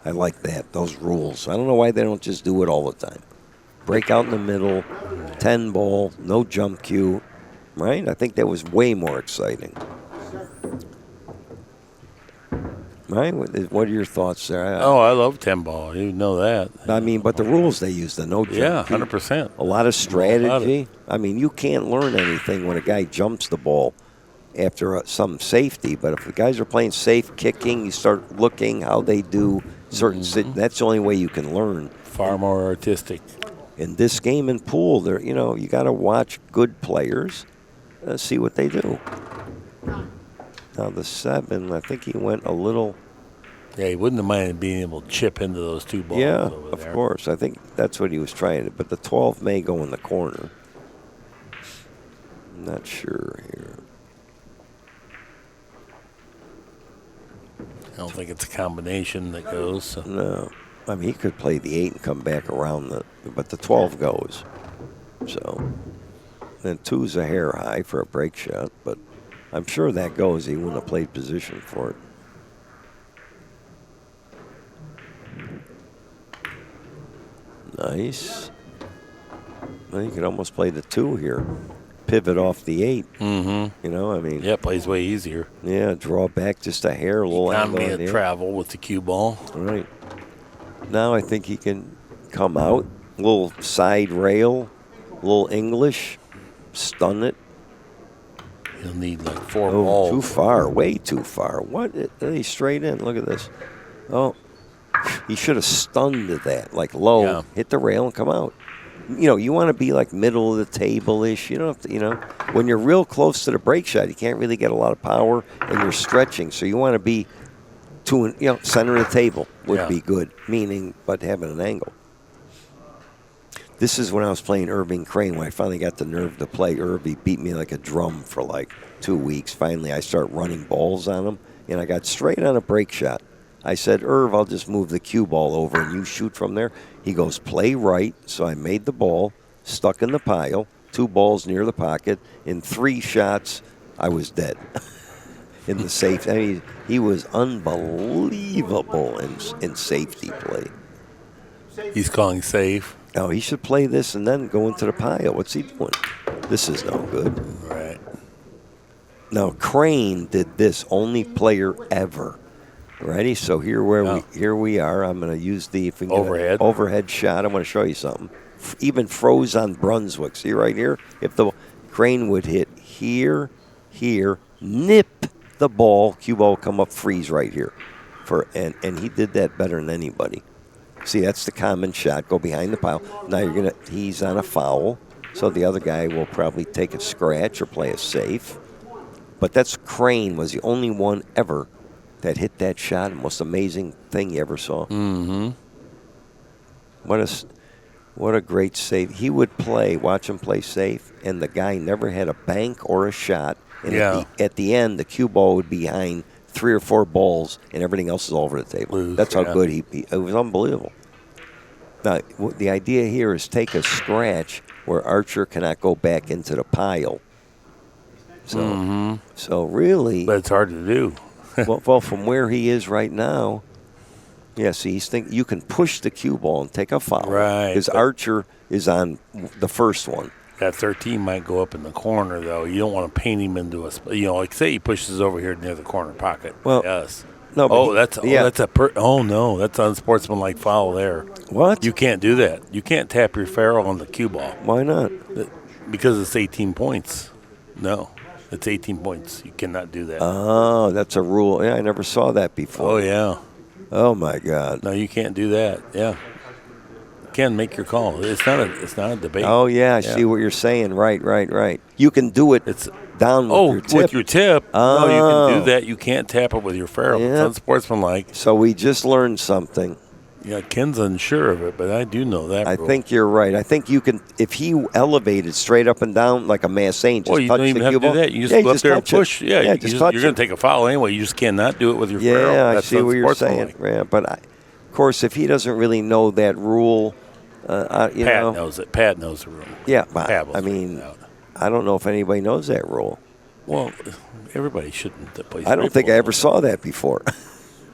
I like that, those rules. I don't know why they don't just do it all the time. Break out in the middle, 10 ball, no jump cue, right? I think that was way more exciting. Right? What are your thoughts there? I love 10 ball. You know that. I mean, but the rules they use, the no jump Yeah, cue. 100%. A lot of strategy. I mean, you can't learn anything when a guy jumps the ball after some safety. But if the guys are playing safe, kicking, you start looking how they do certain that's the only way you can learn. Far more artistic. In this game in pool, there, you got to watch good players, see what they do. Now the 7, I think he went a little. Yeah, he wouldn't have minded being able to chip into those 2 balls. Yeah, over of there. course. I think that's what he was trying to. But the 12 may go in the corner. I'm not sure here. I don't think it's a combination that goes. So. No. I mean, he could play the 8 and come back around but the 12 goes. So, then 2's a hair high for a break shot, but I'm sure that goes. He wouldn't have played position for it. Nice. Well, you could almost play the 2 here. Pivot off the 8. Mm-hmm. I mean. Yeah, plays way easier. Yeah, draw back just a hair, a little angle in Economy of travel with the cue ball. Right. Now I think he can come out. A little side rail, a little English, stun it. He'll need like 4 balls. Too far, way too far. What? He's straight in. Look at this. Oh, he should have stunned that, like low, hit the rail and come out. You want to be like middle of the table-ish. You don't have to, when you're real close to the break shot, you can't really get a lot of power and you're stretching. So you want to be center of the table would be good, but having an angle. This is when I was playing Irving Crane, when I finally got the nerve to play Irv. He beat me like a drum for like 2 weeks. Finally, I start running balls on him, and I got straight on a break shot. I said, Irv, I'll just move the cue ball over and you shoot from there. He goes, play right. So I made the ball, stuck in the pile, 2 balls near the pocket. In 3 shots, I was dead. In the safe. I mean, he was unbelievable in safety play. He's calling safe. Oh, he should play this and then go into the pile. What's he doing? This is no good. Right. Now, Crane did this, only player ever. Ready? So here we are. I'm going to use the overhead shot. I'm going to show you something. Even froze on Brunswick. See right here? If the Crane would hit here, nip the ball, cue ball come up, freeze right here. And he did that better than anybody. See, that's the common shot. Go behind the pile. Now he's on a foul, so the other guy will probably take a scratch or play a safe. But Crane was the only one ever that hit that shot. The most amazing thing you ever saw. Mm-hmm. What a great save. He would watch him play safe, and the guy never had a bank or a shot. And at the end, the cue ball would be behind 3 or 4 balls, and everything else is all over the table. That's how good it was unbelievable. Now, the idea here is take a scratch where Archer cannot go back into the pile. So really... But it's hard to do. well, from where he is right now, see, he's thinking you can push the cue ball and take a foul. Right. Because Archer is on the first one. That 13 might go up in the corner, though. You don't want to paint him into like say he pushes over here near the corner pocket. Well, yes. No. That's unsportsmanlike foul there. What? You can't do that. You can't tap your ferrule on the cue ball. Why not? Because it's 18 points. No, it's 18 points. You cannot do that. Oh, that's a rule. Yeah, I never saw that before. Oh yeah. Oh my God. No, you can't do that. Yeah. Can make your call. It's not a debate. Oh yeah, I see what you're saying. Right. You can do it. It's down with your tip. With your tip. Oh. No, you can do that. You can't tap it with your ferrule. Yeah. It's unsportsmanlike. So we just learned something. Yeah, Ken's unsure of it, but I do know that. I think you're right. I think you can, if he elevated straight up and down like a Massain, just you touch don't even the have cue to do ball. that. You just go up there and push. Yeah, you're touch going to take a foul anyway. You just cannot do it with your ferrule. Yeah, That's I see what you're saying. Yeah, but of course, if he doesn't really know that rule, Pat knows it. Pat knows the rule. Yeah, but I mean, I don't know if anybody knows that rule. Well, everybody shouldn't play. I don't think I straight ever saw that before.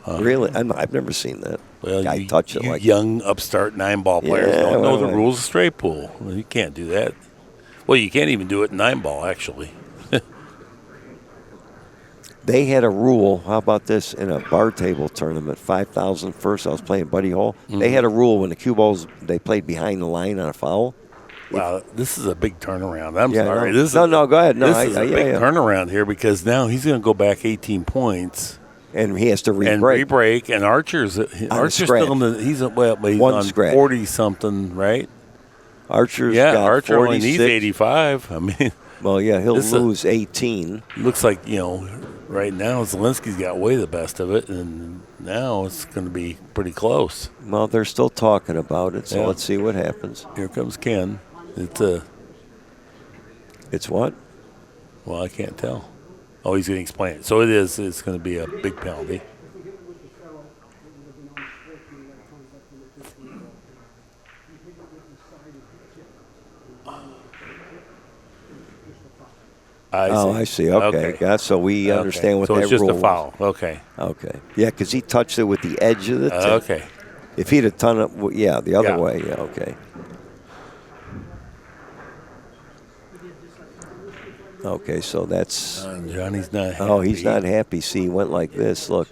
Really? I've never seen that. Well, Guy touch it like young upstart 9-ball players Yeah, don't know well, the rules of straight pool. Well, you can't do that. Well, you can't even do it in 9-ball, actually. They had a rule. How about this? In a bar table tournament, 5,000 first, I was playing Buddy Hall. They had a rule when the cue balls, they played behind the line on a foul. Wow, this is a big turnaround. I'm Yeah, sorry. no, go ahead. No, this is a big turnaround here because now he's going to go back 18 points. And he has to re-break. And re-break. And Archer's still in the, he's on 40-something, right? Archer's got Archer 46. only needs 85. I mean. Well, yeah, he'll lose 18. Looks like, right now Zielinski's got way the best of it, and now it's going to be pretty close. Well, they're still talking about it, so let's see what happens. Here comes Ken. It's what? Well, I can't tell. Oh, he's going to explain it. So it's going to be a big penalty. I see. Okay. So we understand what that rule is. So it's just a foul. Okay. Yeah, because he touched it with the edge of the tip. Okay. If he'd have done it, the other way. Yeah, okay. Okay, so that's... Johnny's not happy. Oh, he's not happy. See, he went like this. Look.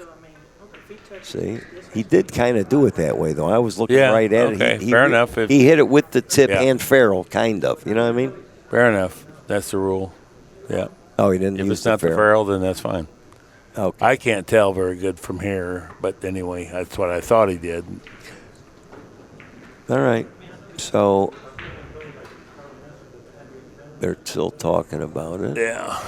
See? He did kind of do it that way, though. I was looking right at it. Okay, fair enough. He hit it with the tip and ferrule, kind of. You know what I mean? Fair enough. That's the rule. Yeah. Oh, he didn't use the If it's not the ferrule, then that's fine. Okay. I can't tell very good from here, but anyway, that's what I thought he did. All right. So they're still talking about it. Yeah.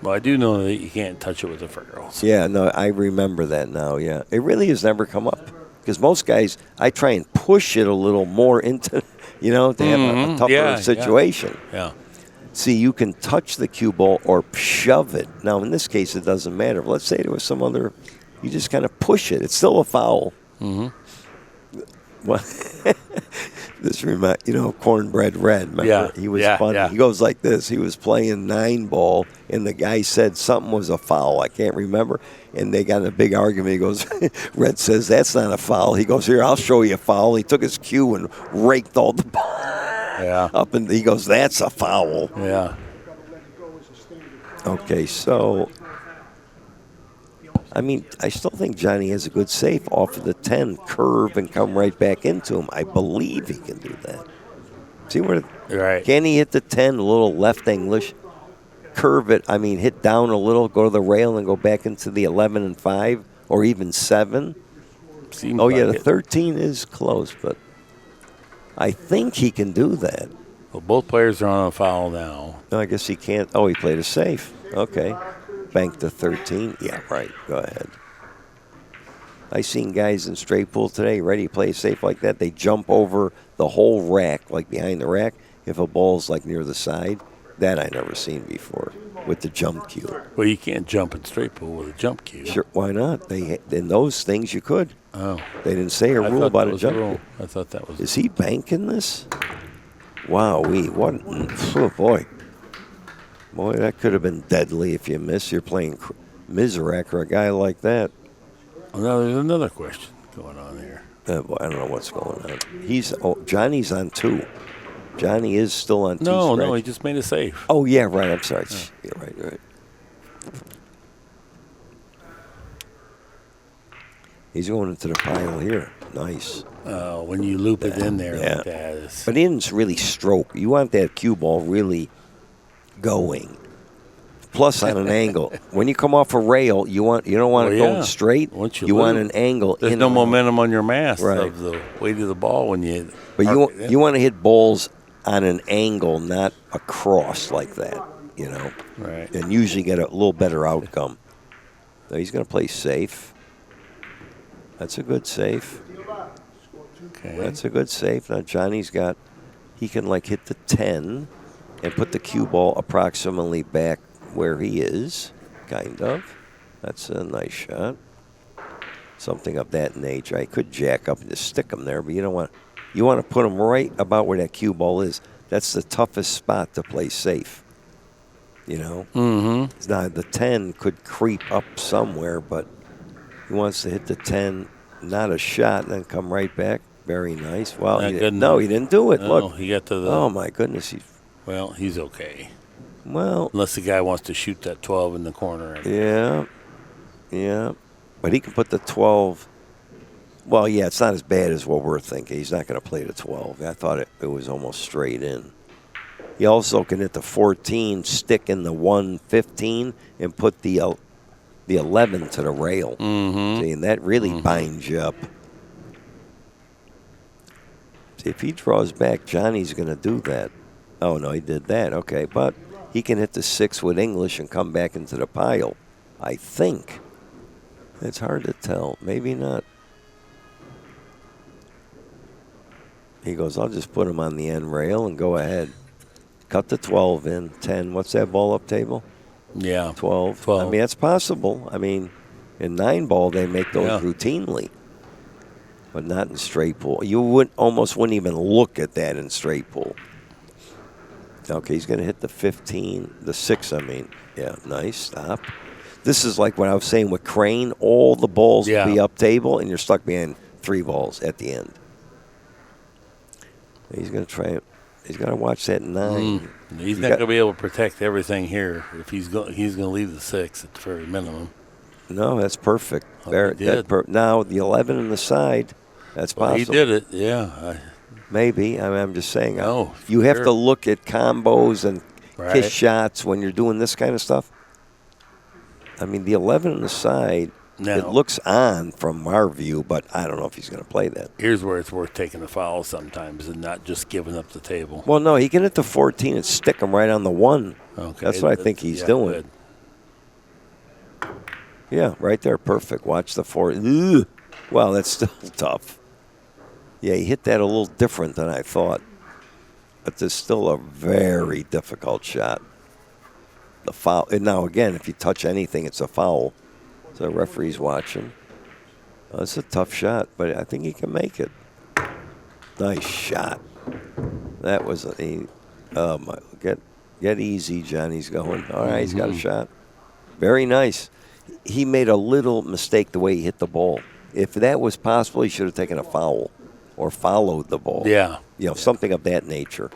Well, I do know that you can't touch it with the ferrules. Yeah, no, I remember that now, yeah. It really has never come up. Because most guys, I try and push it a little more into, to have a tougher situation. Yeah. See, you can touch the cue ball or shove it. Now, in this case, it doesn't matter. Let's say there was some other, you just kind of push it. It's still a foul. Mm-hmm. Well, this reminds, Cornbread Red. Remember? Yeah. He was funny. Yeah. He goes like this. He was playing 9-ball, and the guy said something was a foul. I can't remember. And they got in a big argument. He goes, Red says, that's not a foul. He goes, here, I'll show you a foul. He took his cue and raked all the ball up, and he goes, that's a foul. Yeah. Okay, so, I still think Johnny has a good safe off of the 10, curve and come right back into him. I believe he can do that. See where? Right. Can he hit the 10, a little left English, curve it, hit down a little, go to the rail and go back into the 11 and 5 or even 7? Seems the 13 is close, but I think he can do that. Well, both players are on a foul now. No, I guess he can't. Oh, he played a safe. Okay. Bank to 13. Yeah, right. Go ahead. I seen guys in straight pool today ready to play safe like that. They jump over the whole rack, like behind the rack, if a ball's like near the side. That I never seen before with the jump cue. Well, you can't jump in straight pool with a jump cue. Sure, why not? In those things you could. Oh. They didn't say a rule about a jump cue. I thought that was. Is he banking this? Wow-wee. What? Oh, boy. Boy, that could have been deadly if you miss. You're playing Mizrak or a guy like that. Well, now there's another question going on here. I don't know what's going on. Johnny's on 2. Johnny is still on 2. No, he just made a save. Oh, yeah, right. I'm sorry. Yeah, right. He's going into the pile here. Nice. When you loop it in there like that. But he didn't really stroke. You want that cue ball really going. Plus on an angle. When you come off a rail, you don't want it going straight. You want an angle. There's no momentum on your mass of the weight of the ball when you. But you want to hit balls on an angle, not across like that. Right. And usually get a little better outcome. So he's going to play safe. That's a good safe. Okay. That's a good safe. Now Johnny's he can hit the 10 and put the cue ball approximately back where he is, kind of. That's a nice shot. Something of that nature. I could jack up and just stick him there, but you don't want. You want to put them right about where that cue ball is. That's the toughest spot to play safe. You know? Mm-hmm. Now, the 10 could creep up somewhere, but he wants to hit the 10, not a shot, and then come right back. Very nice. Well, he didn't do it. No, Look. he got to the... Oh, my goodness. Well, he's okay. Well... Unless the guy wants to shoot that 12 in the corner. Yeah. But he can put the 12... Well, yeah, it's not as bad as what we're thinking. He's not going to play the 12. I thought it was almost straight in. He also can hit the 14, stick in the 115, and put the 11 to the rail. Mm-hmm. See, and that really binds you up. See, if he draws back, Johnny's going to do that. Oh, no, he did that. Okay, but he can hit the 6 with English and come back into the pile, I think. It's hard to tell. Maybe not. He goes, I'll just put him on the end rail and go ahead. Cut the 12 in. 10. What's that ball up table? Yeah. 12. I mean, that's possible. I mean, in 9-ball, they make those routinely. But not in straight pool. You almost wouldn't even look at that in straight pool. Okay, he's going to hit the 15. The 6, I mean. Yeah, nice. Stop. This is like what I was saying with Crane. All the balls will be up table, and you're stuck behind 3 balls at the end. He's going to try it. He's got to watch that 9. He's not going to be able to protect everything here if he's going to leave the 6 at the very minimum. No, that's perfect. He did. Now, the 11 on the side, that's possible. He did it, yeah. Maybe. I'm just saying. No, you have to look at combos and kiss shots when you're doing this kind of stuff. I mean, the 11 on the side, it looks on from our view, but I don't know if he's going to play that. Here's where it's worth taking the foul sometimes and not just giving up the table. Well, no, he can hit the 14 and stick him right on the 1. Okay. That's what I think he's doing. Good. Yeah, right there. Perfect. Watch the 4. Ugh. Well, that's still tough. Yeah, he hit that a little different than I thought. But it's still a very difficult shot. The foul. And now, again, if you touch anything, it's a foul. So the referee's watching. It's a tough shot, but I think he can make it. Nice shot. That was get easy, Johnny's going. All right, he's got a shot. Very nice. He made a little mistake the way he hit the ball. If that was possible, he should have taken a foul or followed the ball. Yeah. Something of that nature.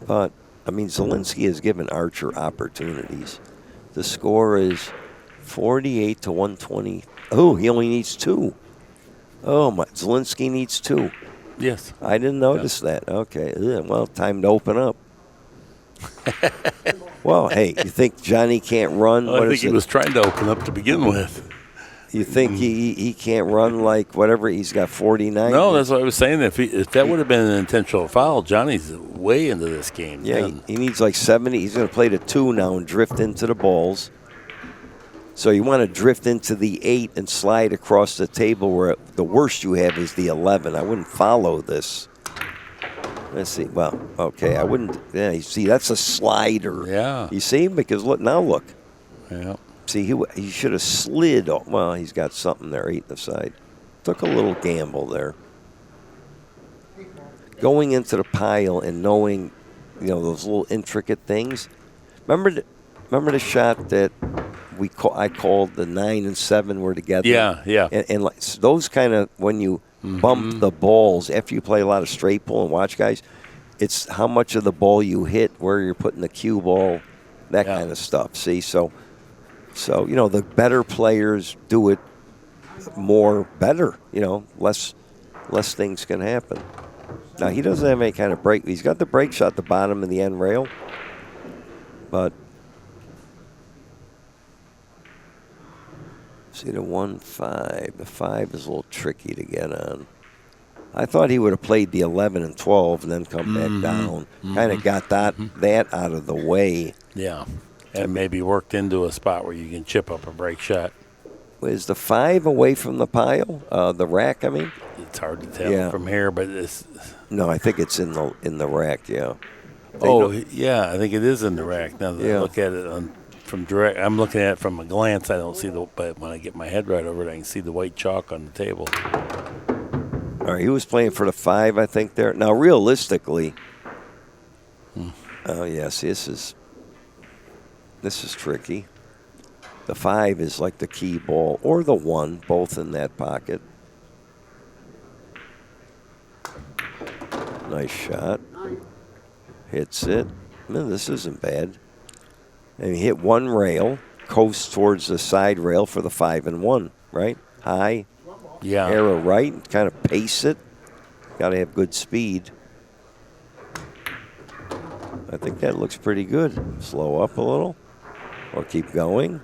But, I mean, Zielinski has given Archer opportunities. The score is 48 to 120. Oh, he only needs 2. Oh, my. Zielinski needs 2. Yes. I didn't notice that. Okay. Well, time to open up. Well, hey, you think Johnny can't run? Well, I think he was trying to open up to begin with. You think he can't run like whatever? He's got 49? No, that's what I was saying. If that would have been an intentional foul, Johnny's way into this game. Yeah, he needs like 70. He's going to play the 2 now and drift into the balls. So you want to drift into the 8 and slide across the table where the worst you have is the 11. I wouldn't follow this. Let's see. Well, okay, I wouldn't. Yeah, you see, that's a slider. Yeah. You see? Because look. Yeah. See, he should have slid. Well, he's got something there, 8 on the side. Took a little gamble there. Going into the pile and knowing, those little intricate things. Remember the shot that I called the 9 and 7 were together? Yeah. And like, those kind of, when you bump the balls, after you play a lot of straight pull and watch guys, it's how much of the ball you hit, where you're putting the cue ball, that kind of stuff. See, so the better players do it better. Less things can happen. Now he doesn't have any kind of break. He's got the break shot at the bottom of the end rail, but see the 1-5. The 5 is a little tricky to get on. I thought he would have played the 11 and 12 and then come back down. Kind of got that out of the way. Yeah. And maybe worked into a spot where you can chip up a break shot. Is the 5 away from the pile? The rack, I mean? It's hard to tell from here, but it's... No, I think it's in the rack, yeah. I think it is in the rack. Now that I look at it from direct, I'm looking at it from a glance. I don't see but when I get my head right over it, I can see the white chalk on the table. All right, he was playing for the 5, I think, there. Now, realistically, oh, yes, this is tricky. The 5 is like the key ball, or the 1, both in that pocket. Nice shot. Hits it. No, this isn't bad. And he hit one rail, coast towards the side rail for the 5 and 1, right? High, arrow right, kind of pace it. Got to have good speed. I think that looks pretty good. Slow up a little, or keep going.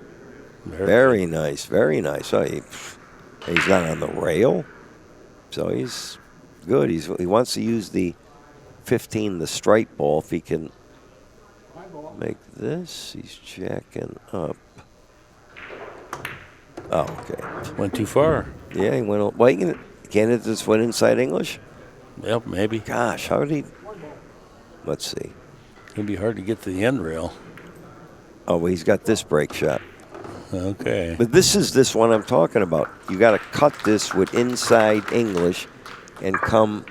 Very nice, very nice. Oh, he's not on the rail, so he's good. He wants to use the 15, the stripe ball, if he can make this. He's jacking up. Oh, okay. Went too far. Yeah, he went. Well, can it just went inside English? Yep, maybe. Gosh, how did he? Let's see. It'd be hard to get to the end rail. Oh, well, he's got this break shot. Okay. But this is this one I'm talking about. You got to cut this with inside English and come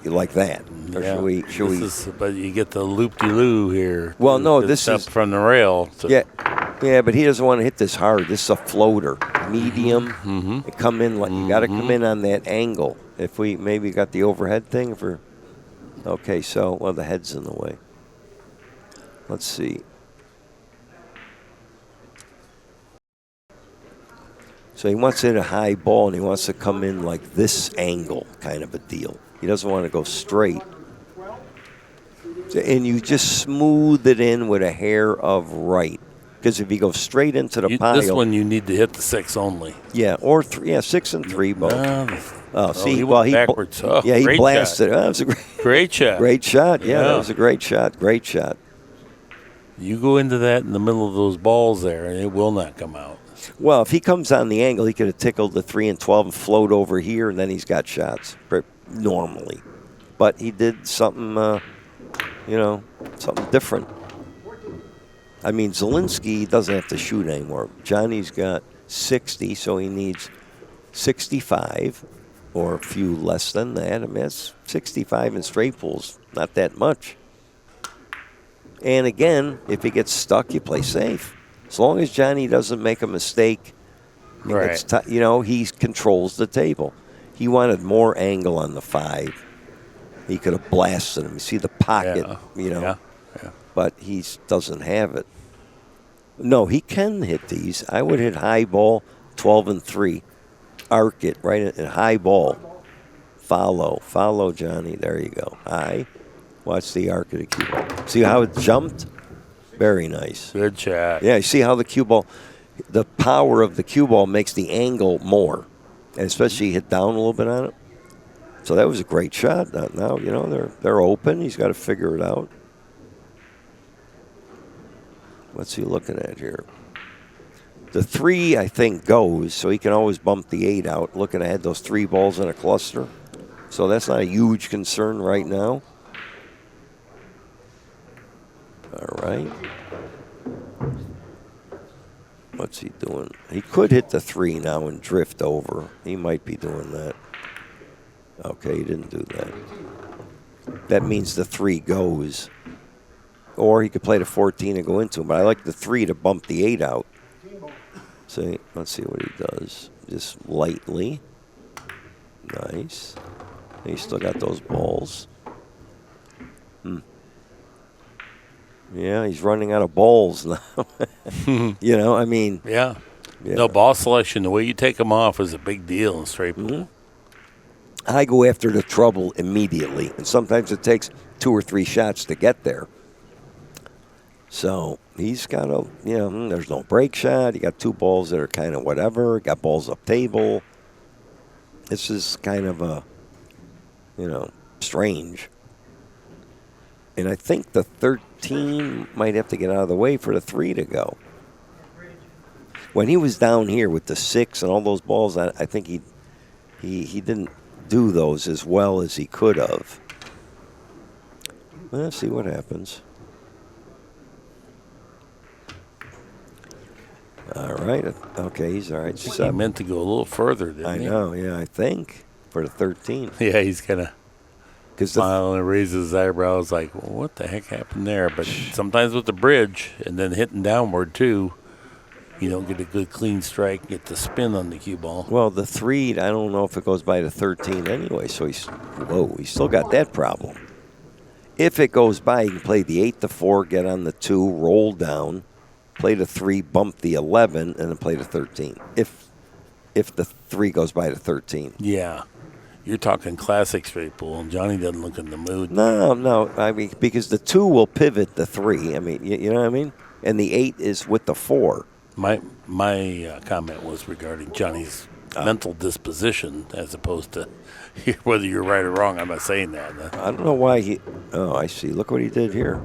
like that. Or should we? But you get the loop-de-loo here. Well, no, this is from the rail. So. Yeah, but he doesn't want to hit this hard. This is a floater, medium. Mm-hmm. Come in like you got to come in on that angle. If we maybe got the overhead thing for. Okay, so the head's in the way. Let's see. So he wants to hit a high ball, and he wants to come in like this angle kind of a deal. He doesn't want to go straight. And you just smooth it in with a hair of right. Because if you go straight into the pile. This one you need to hit the 6 only. Yeah, or 3. Yeah, 6 and 3 both. He went backwards. He blasted. That was a great shot. Great shot. Yeah, that was a great shot. Great shot. You go into that in the middle of those balls there, and it will not come out. Well, if he comes on the angle, he could have tickled the 3 and 12 and float over here, and then he's got shots normally. But he did something, something different. I mean, Zielinski doesn't have to shoot anymore. Johnny's got 60, so he needs 65 or a few less than that. I mean, that's 65 in straight pools, not that much. And again, if he gets stuck, you play safe. As long as Johnny doesn't make a mistake, he controls the table. He wanted more angle on the 5. He could have blasted him. You see the pocket, but he doesn't have it. No, he can hit these. I would hit high ball, 12 and 3. Arc it right in high ball. Follow Johnny. There you go. High. Watch the arc of the cue ball. See how it jumped? Very nice. Good shot. Yeah, you see how the cue ball, the power of the cue ball makes the angle more, and especially hit down a little bit on it. So that was a great shot. Now they're open. He's got to figure it out. What's he looking at here? The 3, I think, goes, so he can always bump the 8 out. Looking ahead, those 3 balls in a cluster. So that's not a huge concern right now. All right. What's he doing? He could hit the 3 now and drift over. He might be doing that. Okay, he didn't do that. That means the 3 goes. Or he could play the 14 and go into him. But I like the 3 to bump the 8 out. See, let's see what he does. Just lightly. Nice. He's still got those balls. Yeah, he's running out of balls now. Yeah. No, ball selection, the way you take them off is a big deal in straight pool. I go after the trouble immediately, and sometimes it takes 2 or 3 shots to get there. So he's got there's no break shot. He got 2 balls that are kind of whatever. Got balls up table. This is kind of strange. And I think the 13 might have to get out of the way for the 3 to go. When he was down here with the 6 and all those balls, I think he didn't do those as well as he could have. Let's see what happens. All right. Okay, he's all right. He meant to go a little further, didn't he? I know, yeah, I think. for the 13. Yeah, he's kind of Because smiling and raises his eyebrows like, well, what the heck happened there? But sometimes with the bridge and then hitting downward, too, you don't get a good clean strike, get the spin on the cue ball. well, the 3, I don't know if it goes by the 13 anyway, so he's still got that problem. If it goes by, you can play the 8, the 4, get on the 2, roll down, play the 3, bump the 11, and then play the 13. If the 3 goes by the 13. Yeah. You're talking classic straight pool, and Johnny doesn't look in the mood. No. I mean, because the 2 will pivot the 3. I mean, you know what I mean? And the 8 is with the 4. My comment was regarding Johnny's mental disposition as opposed to whether you're right or wrong. I'm not saying that. I don't know why he... Oh, I see. Look what he did here.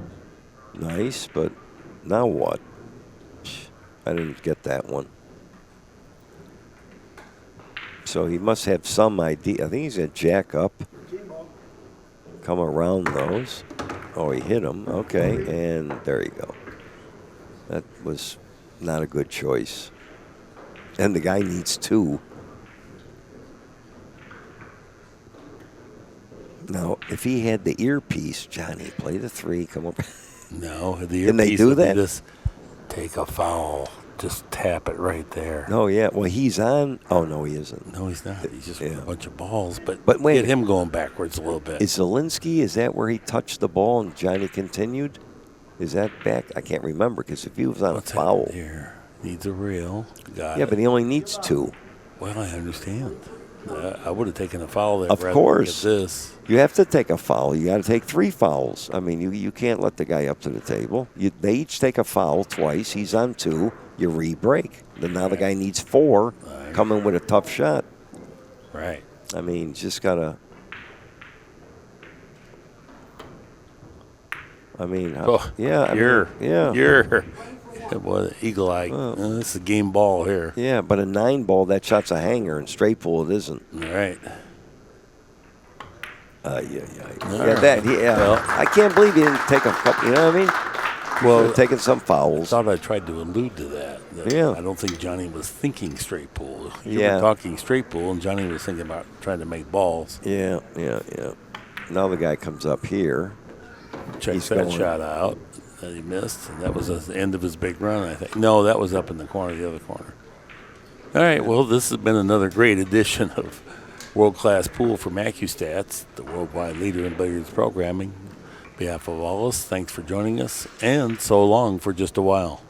Nice, but now what? I didn't get that one. So he must have some idea. I think he's going to jack up. Come around those. Oh, he hit him. Okay, and there you go. That was not a good choice. And the guy needs 2. Now, if he had the earpiece, Johnny, play the 3, come over. No, the earpiece Can they do would be that? this, take a foul, just tap it right there. No, yeah. Well, he's on. Oh, no, he isn't. No, he's not. He's just with a bunch of balls. But wait, get him going backwards a little bit. Is Zielinski, is that where he touched the ball and Johnny continued? Is that back? I can't remember because if he was on What's a foul. here? Needs a reel. Got Yeah, it. but he only needs 2. Well, I understand. I would have taken a foul there. Of rather course. than get this. You have to take a foul. You got to take 3 fouls. I mean, you can't let the guy up to the table. They each take a foul twice. He's on 2. You re-break. Then now the guy needs 4. Come in with a tough shot. Right. I mean, just got to. I mean, yeah. You're. What, eagle eye. This is a game ball here. Yeah, but a 9 ball, that shot's a hanger. In straight pool, it isn't. All right. Well, I can't believe he didn't take a couple. You know what I mean? Well, taking some fouls. I thought I tried to allude to that. Yeah. I don't think Johnny was thinking straight pool. You Yeah. were talking straight pool, and Johnny was thinking about trying to make balls. Yeah. Now the guy comes up here. Checks that shot out that he missed, and that was the end of his big run, I think. No, that was up in the corner, the other corner. All right, well, this has been another great edition of World-Class Pool from ACCUSTATS, the worldwide leader in billiards programming. On behalf of all of us, thanks for joining us, and so long for just a while.